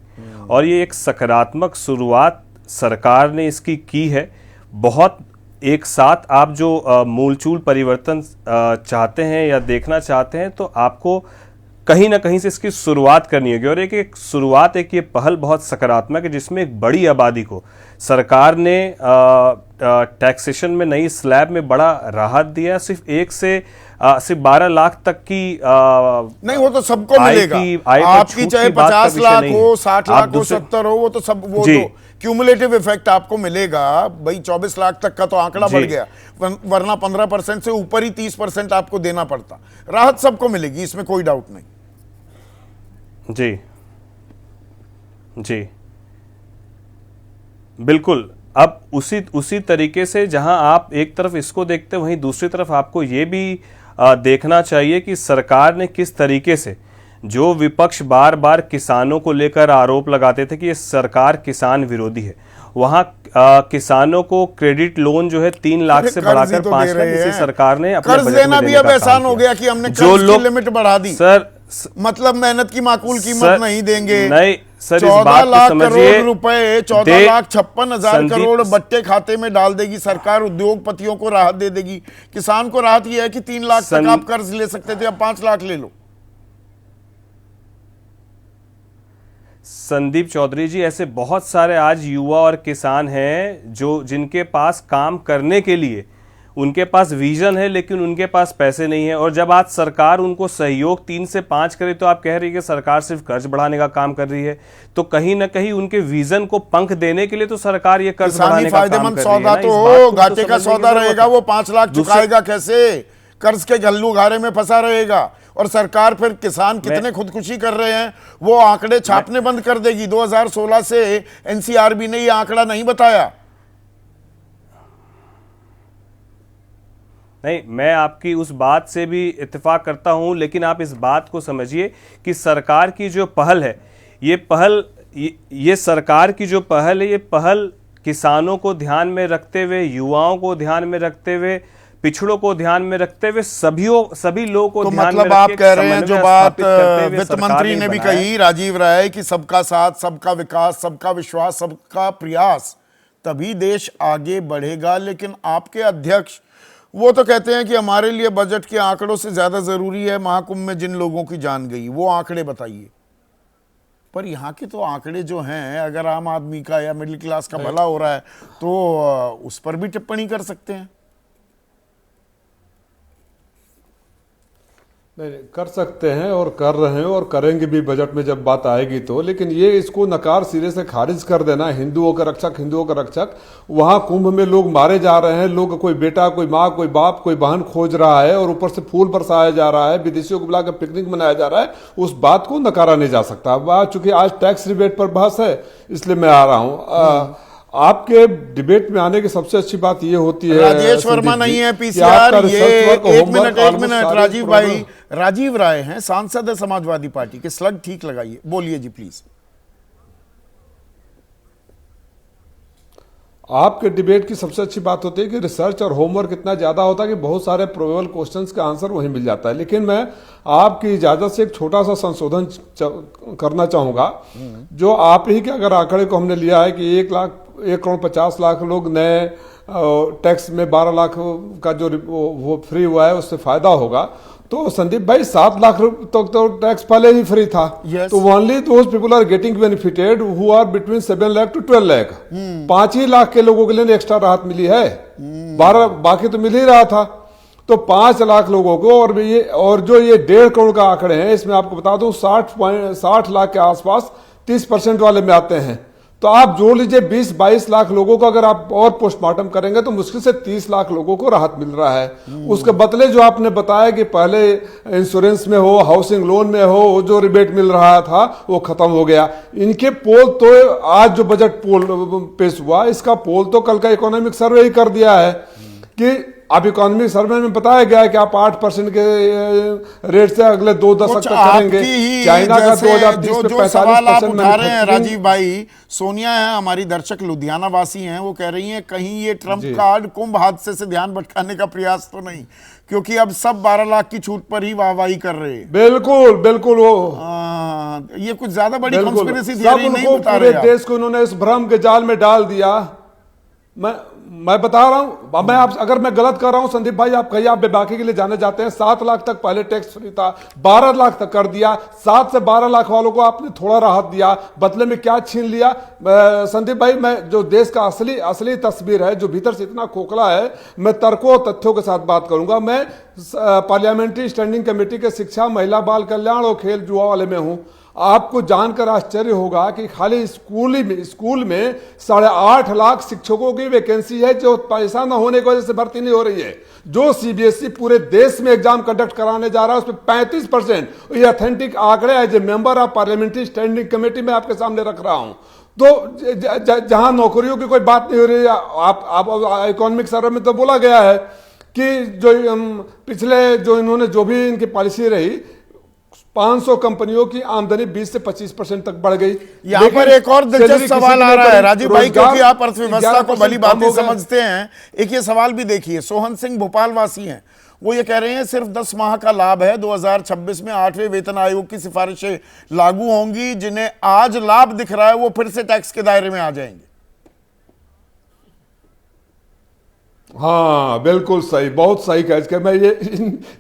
और ये एक सकारात्मक शुरुआत सरकार ने इसकी की है। बहुत एक साथ आप जो मूलचूल परिवर्तन चाहते हैं या देखना चाहते हैं, तो आपको कहीं ना कहीं से इसकी शुरुआत करनी होगी, और एक शुरुआत, एक ये पहल बहुत सकारात्मक है जिसमें एक बड़ी आबादी को सरकार ने टैक्सेशन में नई स्लैब में बड़ा राहत दिया। सिर्फ 12 लाख तक की नहीं, वो तो सबको मिलेगा, आपकी चाहे 50 लाख हो, 60 लाख हो, 70 हो, वो तो सब, वो तो क्यूमुलेटिव इफेक्ट आपको मिलेगा भाई। 24 लाख तक का तो आंकड़ा बढ़ गया, वरना 15% से ऊपर ही 30% आपको देना पड़ता। राहत सबको मिलेगी, इसमें कोई डाउट नहीं। जी जी बिल्कुल। अब उसी तरीके से जहां आप एक तरफ इसको देखते हैं, वहीं दूसरी तरफ आपको ये भी देखना चाहिए कि सरकार ने किस तरीके से, जो विपक्ष बार बार किसानों को लेकर आरोप लगाते थे कि ये सरकार किसान विरोधी है, वहां किसानों को क्रेडिट लोन जो है 3 लाख से बढ़ाकर 5 लाख इसी सरकार ने अपने कर्ज देना भी अब आसान हो गया कि हमने कर्ज की लिमिट बढ़ा दी। सर मतलब मेहनत की माकूल कीमत नहीं देंगे। नहीं सर, 14 लाख करोड़ रुपए, 14,56,000 करोड़ बट्टे खाते में डाल देगी सरकार, उद्योगपतियों को राहत दे देगी। किसान को राहत यह है कि 3 लाख तक आप कर्ज ले सकते थे, अब 5 लाख ले लो। संदीप चौधरी जी, ऐसे बहुत सारे आज युवा और किसान हैं जो जिनके पास काम करने के लिए उनके पास विजन है, लेकिन उनके पास पैसे नहीं है। और जब आज सरकार उनको सहयोग 3 से 5 करे, तो आप कह रही है कि सरकार सिर्फ कर्ज बढ़ाने का काम कर रही है, तो कहीं ना कहीं उनके विजन को पंख देने के लिए तो सरकार ये कर्ज बढ़ाने का काम कर रही है। सौदा तो हो, घाटे का सौदा रहेगा, वो 5 लाख चुकाएगा कैसे? कर्ज के गल्लू घारे में फंसा रहेगा, और सरकार फिर किसान कितने खुदकुशी कर रहे हैं वो आंकड़े छापने बंद कर देगी। 2016 से एनसीआरबी ने ये आंकड़ा नहीं बताया। नहीं, मैं आपकी उस बात से भी इत्तेफाक करता हूं, लेकिन आप इस बात को समझिए कि सरकार की जो पहल है, ये सरकार की जो पहल है, ये पहल किसानों को ध्यान में रखते हुए, युवाओं को ध्यान में रखते हुए, पिछड़ों को ध्यान में रखते हुए, सभी लोगों को ध्यान में मतलब आप कह रहे हैं जो बात वित्त मंत्री ने भी कही, राजीव राय, कि सबका साथ, सबका विकास, सबका विश्वास, सबका प्रयास, तभी देश आगे बढ़ेगा। लेकिन आपके अध्यक्ष वो तो कहते हैं कि हमारे लिए बजट के आंकड़ों से ज्यादा जरूरी है महाकुंभ में जिन लोगों की जान गई, वो आंकड़े बताइए। पर यहाँ के तो आंकड़े जो हैं, अगर आम आदमी का या मिडिल क्लास का भला हो रहा है तो उस पर भी टिप्पणी कर सकते हैं। नहीं, कर सकते हैं और कर रहे हैं और करेंगे भी बजट में जब बात आएगी तो। लेकिन ये इसको नकार सिरे से खारिज कर देना, हिंदुओं का रक्षक, वहाँ कुंभ में लोग मारे जा रहे हैं, लोग कोई बेटा, कोई माँ, कोई बाप, कोई बहन खोज रहा है, और ऊपर से फूल बरसाया जा रहा है, विदेशियों को बुलाकर पिकनिक मनाया जा रहा है, उस बात को नकारा नहीं जा सकता। चूंकि आज टैक्स रिबेट पर बहस है, इसलिए मैं आ रहा हूँ। आपके डिबेट में आने की सबसे अच्छी बात ये होती है, राजेश वर्मा नहीं है पीसीआर, ये एक मिनट राजीव राय हैं, सांसद है समाजवादी पार्टी के, स्लग ठीक लगाइए, बोलिए जी प्लीज। आपके डिबेट की सबसे अच्छी बात होती है कि रिसर्च और होमवर्क इतना ज्यादा होता है कि बहुत सारे प्रोबेबल क्वेश्चंस का आंसर वहीं मिल जाता है। लेकिन मैं आपकी इजाजत से एक छोटा सा संशोधन करना चाहूंगा। जो आप ही के अगर आंकड़े को हमने लिया है कि 1,50,00,000 लोग नए टैक्स में 12 लाख का जो वो फ्री हुआ है उससे फायदा होगा, तो संदीप भाई 7 लाख तक तो टैक्स पहले ही फ्री था। तो only those people are getting benefited who are between 7 lakh to 12 lakh. 5 ही लाख के लोगों के लिए एक्स्ट्रा राहत मिली है, 12 बाकी तो मिल ही रहा था। तो 5 लाख लोगों को, और जो ये 1.5 करोड़ का आंकड़े हैं, इसमें आपको बता दूं 60 लाख के आसपास 30% वाले में आते हैं। तो आप जोड़ लीजिए 20-22 लाख लोगों को अगर आप और पोस्टमार्टम करेंगे तो मुश्किल से 30 लाख लोगों को राहत मिल रहा है। उसके बदले जो आपने बताया कि पहले इंश्योरेंस में हो, हाउसिंग लोन में हो, जो रिबेट मिल रहा था वो खत्म हो गया। इनके पोल तो आज जो बजट पोल पेश हुआ, इसका पोल तो कल का इकोनॉमिक सर्वे ही कर दिया है कि अब इकोनॉमिक सर्वे में बताया गया है कि आप 8% के रेट से अगले 2 दशक तक करेंगे। चाइना का 2030 में 45% उठा रहे हैं राजीव भाई। सोनिया है हमारी दर्शक, लुधियाना वासी हैं, वो कह रही हैं कहीं ये ट्रंप कार्ड कुंभ हादसे से ध्यान भटकाने का प्रयास तो नहीं, क्योंकि अब सब 12 लाख की छूट पर ही वाहवाही कर रहे हैं। बिल्कुल बिल्कुल, वो ये कुछ ज्यादा बड़ी कॉन्स्पिरेसी थियरी नहीं बता पूरे रहे देश को उन्होंने इस भ्रम के जाल में डाल दिया। मैं बता रहा हूं, मैं आप अगर मैं गलत कर रहा हूं संदीप भाई, आप कहिए, आप बेबाकी के लिए जाने जाते हैं। 7 लाख तक पहले टैक्स फ्री था, 12 लाख तक कर दिया। 7 से 12 लाख वालों को आपने थोड़ा राहत दिया, बदले में क्या छीन लिया? संदीप भाई, मैं जो देश का असली तस्वीर है, जो भीतर से इतना खोखला है, मैं तर्कों और तथ्यों के साथ बात करूंगा। मैं पार्लियामेंट्री स्टैंडिंग कमेटी के शिक्षा, महिला, बाल कल्याण और खेल जुआ वाले में हूं। आपको जानकर आश्चर्य होगा कि खाली स्कूल में 8.5 लाख शिक्षकों की वैकेंसी है जो पैसा न होने की वजह से भर्ती नहीं हो रही है। जो सीबीएसई पूरे देश में एग्जाम कंडक्ट कराने जा रहा है उसमें 35%, ये ऑथेंटिक आंकड़े as a member of parliamentary standing committee में आपके सामने रख रहा हूं। तो जहां नौकरियों की कोई बात नहीं हो रही है, आप इकोनॉमिक सर्वे में तो बोला गया है कि जो पिछले जो इन्होंने जो भी इनकी पॉलिसी रही, 500 कंपनियों की आमदनी 20 से 25% तक बढ़ गई। यहां पर एक और दिलचस्प सवाल आ रहा है राजीव भाई, क्योंकि आप अर्थव्यवस्था को भली बातें समझते हैं। एक ये सवाल भी देखिए, सोहन सिंह भोपाल वासी हैं, वो ये कह रहे हैं सिर्फ 10 माह का लाभ है, 2026 में 8वें वेतन आयोग की सिफारिशें लागू होंगी। जिन्हें आज लाभ दिख रहा है वो फिर से टैक्स के दायरे में आ जाएंगे। हाँ बिल्कुल सही, बहुत सही कह, मैं ये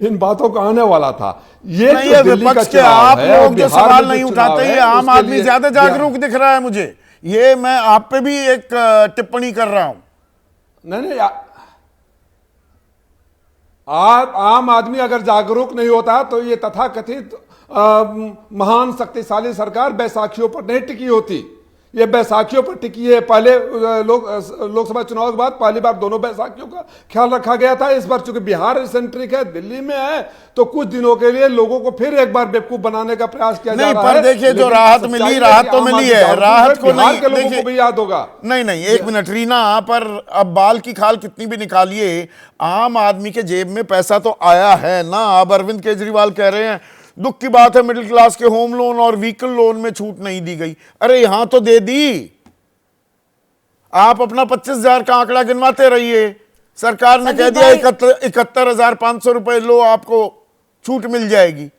इन बातों का आने वाला था। ये विपक्ष के आप लोग जो सवाल नहीं उठाते, ये आम आदमी ज्यादा जागरूक दिख रहा है मुझे। ये मैं आप पे भी एक टिप्पणी कर रहा हूं। नहीं, आम आदमी अगर जागरूक नहीं होता तो ये तथाकथित महान शक्तिशाली सरकार बैसाखियों पर नहीं टिकी होती। ये बैसाखियों पर टिकी है। पहले लोकसभा चुनाव के बाद पहली बार दोनों बैसाखियों का ख्याल रखा गया था। इस बार चूंकि बिहार सेंट्रिक है, दिल्ली में है, तो कुछ दिनों के लिए लोगों को फिर एक बार बेवकूफ बनाने का प्रयास किया जा रहा है। देखिए, जो राहत मिली, राहत तो मिली है, राहत को नहीं, के लोगों को भी याद होगा। नहीं, एक मिनट रीना, पर अब बाल की खाल कितनी भी निकालिए, आम आदमी के जेब में पैसा तो आया है ना। अब अरविंद केजरीवाल कह रहे हैं दुख की बात है मिडिल क्लास के होम लोन और व्हीकल लोन में छूट नहीं दी गई। अरे यहां तो दे दी। आप अपना 25,000 का आंकड़ा गिनवाते रहिए। सरकार ने कह दिया 71,500 रुपए लो, आपको छूट मिल जाएगी।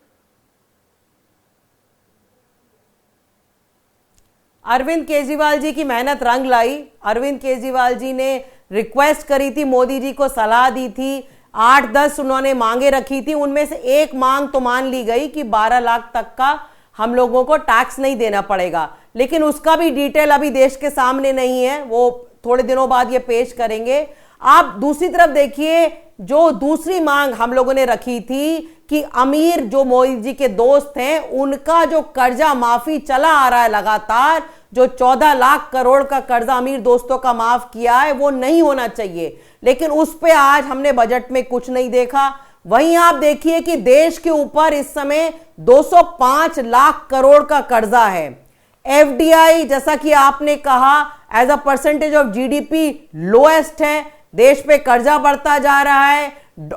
अरविंद केजरीवाल जी की मेहनत रंग लाई। अरविंद केजरीवाल जी ने रिक्वेस्ट करी थी, मोदी जी को सलाह दी थी, 8-10 उन्होंने मांगे रखी थी। उनमें से एक मांग तो मान ली गई कि 12 लाख तक का हम लोगों को टैक्स नहीं देना पड़ेगा, लेकिन उसका भी डिटेल अभी देश के सामने नहीं है। वो थोड़े दिनों बाद ये पेश करेंगे। आप दूसरी तरफ देखिए, जो दूसरी मांग हम लोगों ने रखी थी कि अमीर जो मोदी जी के दोस्त हैं उनका जो कर्जा माफी चला आ रहा है लगातार, जो 14 लाख करोड़ का कर्जा अमीर दोस्तों का माफ किया है, वो नहीं होना चाहिए। लेकिन उस पे आज हमने बजट में कुछ नहीं देखा। वहीं आप देखिए कि देश के ऊपर इस समय 205 लाख करोड़ का कर्जा है। एफडीआई, जैसा कि आपने कहा, as a percentage of GDP lowest है। देश पे कर्जा बढ़ता जा रहा है,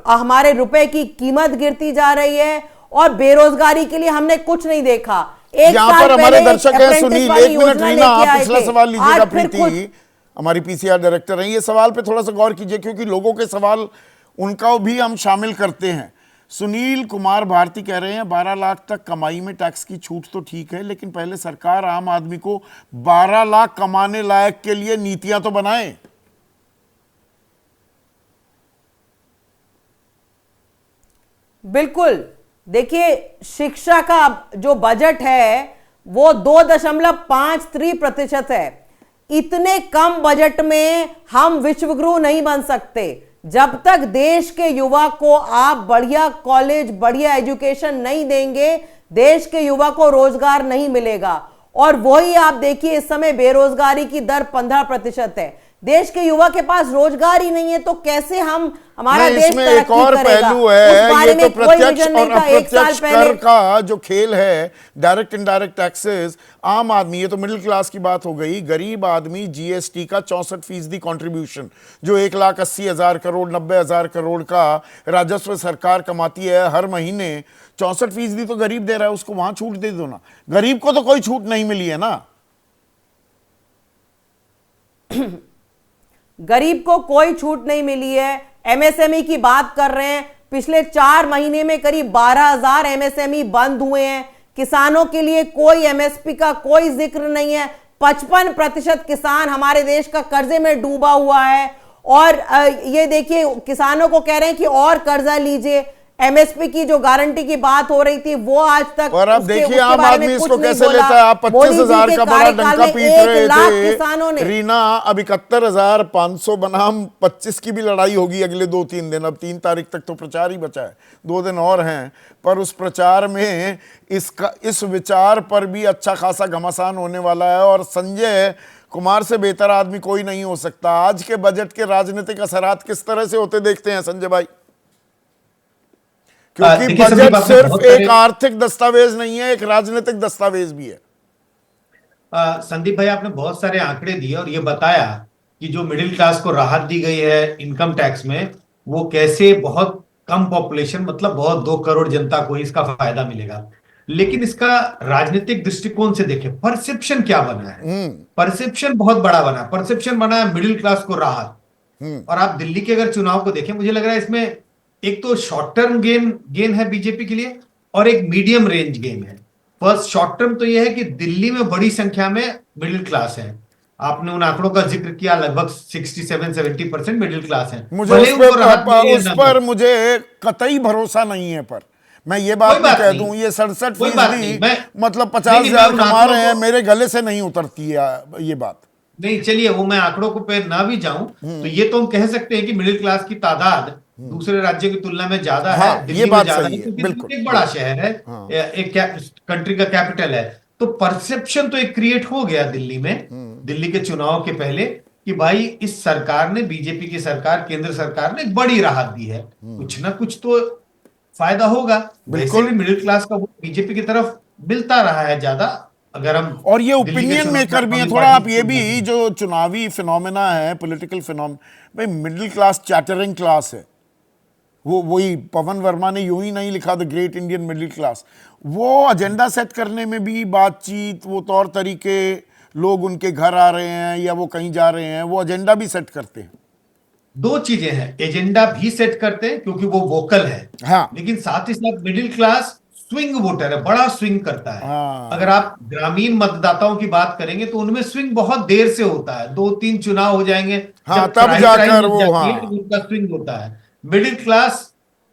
हमारे रुपए की कीमत गिरती जा रही है, और बेरोजगारी के लिए हमने कुछ नहीं देखा। एक यहां पर हमारे दर्शक हैं सुनील, एक मिनट रीना, आप पिछला सवाल लीजिएगा। प्रीति हमारी पीसीआर डायरेक्टर हैं, ये सवाल पे थोड़ा सा गौर कीजिए, क्योंकि लोगों के सवाल उनका भी हम शामिल करते हैं। सुनील कुमार भारती कह रहे हैं 12 लाख तक कमाई में टैक्स की छूट तो ठीक है, लेकिन पहले सरकार आम आदमी को 12 लाख कमाने लायक के लिए नीतियां तो बनाए। बिल्कुल, देखिए, शिक्षा का जो बजट है वो 2.53% है। इतने कम बजट में हम विश्वगुरु नहीं बन सकते। जब तक देश के युवा को आप बढ़िया कॉलेज, बढ़िया एजुकेशन नहीं देंगे, देश के युवा को रोजगार नहीं मिलेगा। और वही आप देखिए इस समय बेरोजगारी की दर 15% है। देश के युवा के पास रोजगार ही नहीं है तो कैसे हमारा नहीं, देश इसमें तरक्की एक और करेगा? पहलू उस है, बारे ये में तो कोई प्रत्यक्ष विजन नहीं और था। एक साल अप्रत्यक्ष पहले कर का जो खेल है, डायरेक्ट इनडायरेक्ट टैक्सेस, आम आदमी, ये तो मिडिल क्लास की बात हो गई, गरीब आदमी जीएसटी का 64% कंट्रीब्यूशन, जो 1,80,000 करोड़ 90,000 करोड़ का राजस्व सरकार कमाती है हर महीने, 64% तो गरीब दे रहा है, उसको वहां छूट दे दो ना। गरीब को तो कोई छूट नहीं मिली है ना। गरीब को कोई छूट नहीं मिली है। एमएसएमई की बात कर रहे हैं, पिछले 4 महीने में करीब 12,000 एमएसएमई बंद हुए हैं। किसानों के लिए कोई एमएसपी का कोई जिक्र नहीं है। 55% किसान हमारे देश का कर्जे में डूबा हुआ है। और ये देखिए किसानों को कह रहे हैं कि और कर्जा लीजिए। एमएसपी की जो गारंटी की बात हो रही थी वो आज तक और अब देखिए आम आदमी इसको कैसे लेता है। आप 25,000 का बड़ा डंका पीट रहे थे, रीना अब 71,500 बनाम 25 की भी लड़ाई होगी अगले 2-3 दिन। अब 3 तारीख तक तो प्रचार ही बचा है, 2 दिन और हैं, पर उस प्रचार में इस विचार पर भी अच्छा खासा घमासान होने वाला है। और संजय कुमार से बेहतर आदमी कोई नहीं हो सकता। आज के बजट के राजनीतिक असरात किस तरह से होते देखते हैं संजय भाई? क्योंकि बजट सिर्फ एक आर्थिक दस्तावेज नहीं है, एक राजनीतिक दस्तावेज भी है। संदीप भाई, आपने बहुत सारे आंकड़े दिए और ये बताया कि जो मिडिल क्लास को राहत दी गई है इनकम टैक्स में, वो कैसे बहुत कम पॉपुलेशन, मतलब बहुत 2 करोड़ जनता को इसका फायदा मिलेगा। लेकिन इसका राजनीतिक दृष्टिकोण से देखें, परसेप्शन क्या बना है? परसेप्शन बहुत बड़ा बना है। परसेप्शन बना है मिडिल क्लास को राहत। और आप दिल्ली के अगर चुनाव को देखें, मुझे लग रहा है इसमें एक तो शॉर्ट टर्म गेन है बीजेपी के लिए और एक मीडियम रेंज गेन है। फर्स्ट शॉर्ट टर्म तो यह है कि दिल्ली में बड़ी संख्या में मिडिल क्लास है। आपने उन आंकड़ों का जिक्र किया, लगभग 67-70% मिडिल क्लास है। मुझे उस पर मुझे कतई भरोसा नहीं है, पर मैं ये बात नहीं कह दूं, ये 67% मतलब 50,000 कमा रहे हैं, मेरे गले से नहीं उतरती है ये बात। नहीं, चलिए वो मैं आंकड़ों को पे ना भी जाऊं तो ये तो हम कह सकते हैं कि मिडिल क्लास की तादाद दूसरे राज्यों की तुलना में ज्यादा है। दिल्ली में ज्यादा है क्योंकि एक बड़ा शहर है, एक कंट्री का कैपिटल है। तो परसेप्शन तो एक क्रिएट हो गया दिल्ली में, दिल्ली के चुनाव के पहले, कि भाई इस सरकार ने, बीजेपी की सरकार, केंद्र सरकार ने एक बड़ी राहत दी है, कुछ ना कुछ तो फायदा होगा। वैसे भी मिडिल क्लास का वोट बीजेपी की तरफ मिलता रहा है ज्यादा। अगर हम और ये ओपिनियन मेकर भी हैं थोड़ा, आप ये भी जो चुनावी फिनोमेना है, पॉलिटिकल फिनोमेना, भाई मिडिल क्लास चैटरिंग क्लास है। वही पवन वर्मा ने यूं ही नहीं लिखा the great Indian middle class. वो एजेंडा सेट करने में भी बातचीत, वो तौर तरीके, लोग उनके घर आ रहे हैं या वो कहीं जा रहे हैं, वो एजेंडा भी सेट करते हैं। 2 चीजें हैं, एजेंडा भी सेट करते हैं क्योंकि वो वोकल है, हाँ, लेकिन साथ ही साथ मिडिल क्लास स्विंग वोटर है, बड़ा स्विंग करता है। हाँ। अगर आप ग्रामीण मतदाताओं की बात करेंगे तो उनमें स्विंग बहुत देर से होता है, 2-3 चुनाव हो जाएंगे, हाँ, जब तब जाकर वो, हाँ, उनका स्विंग होता है। मिडिल क्लास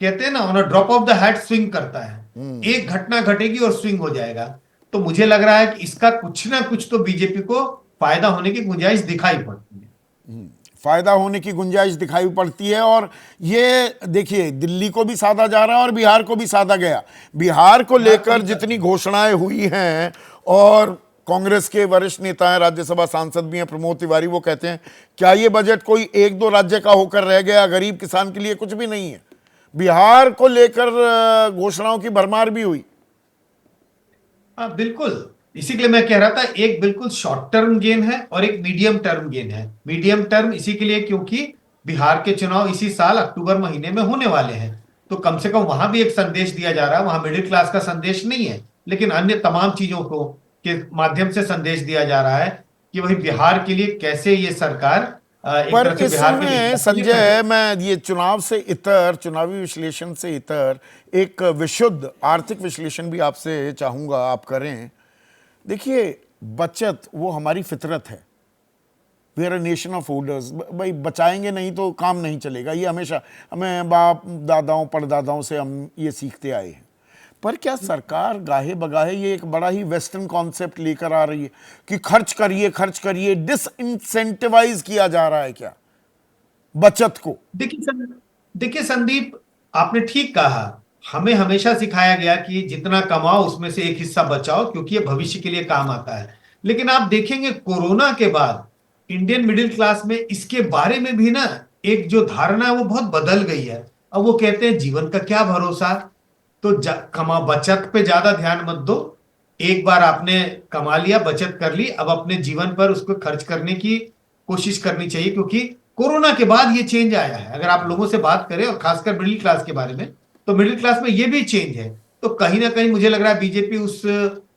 कहते हैं ना, on a drop of the hat swing करता है। एक घटना घटेगी और स्विंग हो जाएगा। तो मुझे लग रहा है कि इसका कुछ ना कुछ तो बीजेपी को फायदा होने की गुंजाइश दिखाई पड़ती है। फायदा होने की गुंजाइश दिखाई पड़ती है। और ये देखिए दिल्ली को भी साधा जा रहा है और बिहार को भी साधा गया। बिहार को लेकर जितनी घोषणाएं हुई हैं, और कांग्रेस के वरिष्ठ नेता हैं, राज्यसभा सांसद भी हैं प्रमोद तिवारी, वो कहते हैं क्या ये बजट कोई 1-2 राज्य का होकर रह गया? गरीब किसान के लिए कुछ भी नहीं है। बिहार को लेकर घोषणाओं की भरमार भी हुई। हाँ बिल्कुल, इसी के लिए मैं कह रहा था, एक बिल्कुल शॉर्ट टर्म गेन है और एक मीडियम टर्म गेन है। मीडियम टर्म इसी के लिए क्योंकि बिहार के चुनाव इसी साल अक्टूबर महीने में होने वाले हैं, तो कम से कम वहां भी एक संदेश दिया जा रहा है। वहां मिडिल क्लास का संदेश नहीं है, लेकिन अन्य तमाम चीजों को के माध्यम से संदेश दिया जा रहा है कि वही बिहार के लिए कैसे ये सरकार पर इसमें संजय, मैं ये चुनाव से इतर, चुनावी विश्लेषण से इतर एक विशुद्ध आर्थिक विश्लेषण भी आपसे चाहूंगा आप करें। देखिए बचत वो हमारी फितरत है। We are a nation of holders. भाई बचाएंगे नहीं तो काम नहीं चलेगा, ये हमेशा हमें बाप दादाओं परदादाओं से हम ये सीखते आए हैं। पर क्या सरकार गाहे बगाहे ये एक बड़ा ही वेस्टर्न कॉन्सेप्ट लेकर आ रही है कि खर्च करिए, डिसइंसेंटिवाइज किया जा रहा है क्या बचत को? देखिए संदीप, आपने ठीक कहा, हमें हमेशा सिखाया गया कि जितना कमाओ उसमें से एक हिस्सा बचाओ, क्योंकि ये भविष्य के लिए काम आता है। लेकिन आप देखेंगे कोरोना के बाद इंडियन मिडिल क्लास में इसके बारे में भी ना एक जो धारणा है वो बहुत बदल गई है। अब वो कहते हैं जीवन का क्या भरोसा, तो कमा बचत पे ज्यादा ध्यान मत दो, एक बार आपने कमा लिया, बचत कर ली, अब अपने जीवन पर उसको खर्च करने की कोशिश करनी चाहिए, क्योंकि कोरोना के बाद ये चेंज आया है। अगर आप लोगों से बात करें और खासकर मिडिल क्लास के बारे में, तो मिडिल क्लास में ये भी चेंज है। तो कहीं ना कहीं मुझे लग रहा है बीजेपी उस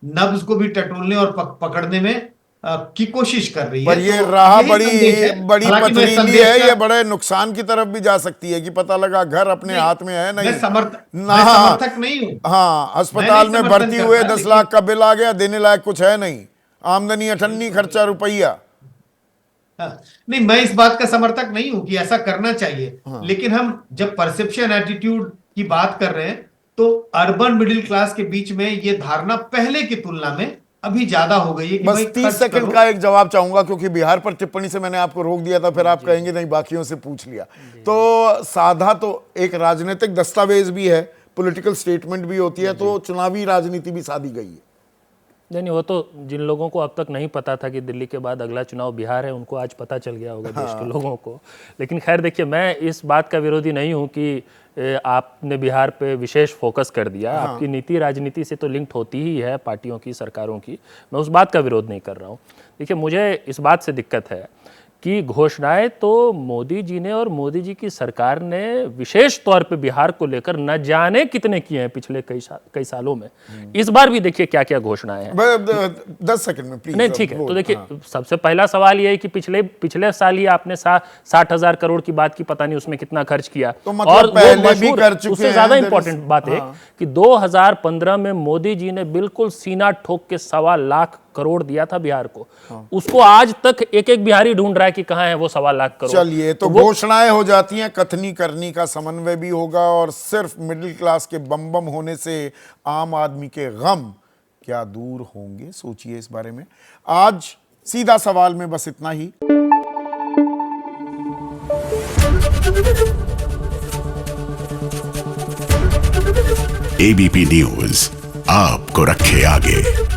नब्ज को भी टटोलने और पकड़ने में की कोशिश कर रही है। पर ये तो राह यही संदेश है। बड़ी हालांकि मैं पथरीली संदेश है, का- ये बड़े नुकसान की तरफ भी जा सकती है कि पता लगा घर अपने हाथ में है नहीं। मैं समर्थक नहीं हूं। हाँ, अस्पताल में समर्थन भर्ती हुए करता, 10 लाख का बिल आ गया, देने लायक कुछ है नहीं, आमदनी 98, खर्चा रुपया। नहीं, मैं इस बात का समर्थक नहीं हूं कि ऐसा करना चाहिए। लेकिन हम जब परसेप्शन एटीट्यूड की बात कर रहे हैं, तो अर्बन मिडिल क्लास के बीच में ये धारणा पहले की तुलना में अभी ज्यादा हो गई है कि बस भाई 30 सेकंड का एक जवाब चाहूंगा, क्योंकि बिहार पर टिप्पणी से मैंने आपको रोक दिया था, फिर आप कहेंगे नहीं बाकियों से पूछ लिया। तो साधा तो एक राजनीतिक दस्तावेज भी है, पॉलिटिकल स्टेटमेंट भी होती है, तो चुनावी राजनीति भी साधी गई है। नहीं, वो तो जिन लोगों को अब तक नहीं पता था कि दिल्ली के बाद अगला चुनाव बिहार है, उनको आज पता चल गया होगा देश के लोगों को। लेकिन खैर देखिए, मैं इस बात का विरोधी नहीं हूं कि आपने बिहार पे विशेष फोकस कर दिया। आपकी नीति राजनीति से तो लिंक्ड होती ही है, पार्टियों की, सरकारों की। मैं उस बात का विरोध नहीं कर रहा हूं। देखिए, मुझे इस बात से दिक्कत है कि घोषणाएं तो मोदी जी ने और मोदी जी की सरकार ने विशेष तौर पे बिहार को लेकर न जाने कितने किए हैं पिछले कई सालों में। इस बार भी देखिए क्या क्या घोषणाएं हैं। 10 सेकंड में प्लीज। नहीं, ठीक है। तो देखिए, सबसे पहला सवाल यह है कि पिछले साल ही आपने 60,000 करोड़ की बात की, पता नहीं उसमें कितना खर्च किया। तो मतलब और पहले भी कर चुके उससे ज्यादा इंपॉर्टेंट बात है कि 2015 में मोदी जी ने बिल्कुल सीना ठोक के 1.25 लाख करोड़ दिया था बिहार को। उसको आज तक एक एक बिहारी ढूंढ रहा है कि कहां है वो 1.25 लाख करोड़। चलिए, तो घोषणाएं हो जाती हैं, कथनी करनी का समन्वय भी होगा, और सिर्फ मिडिल क्लास के बम बम होने से आम आदमी के गम क्या दूर होंगे, सोचिए इस बारे में। आज सीधा सवाल में बस इतना ही। एबीपी न्यूज आपको रखे आगे।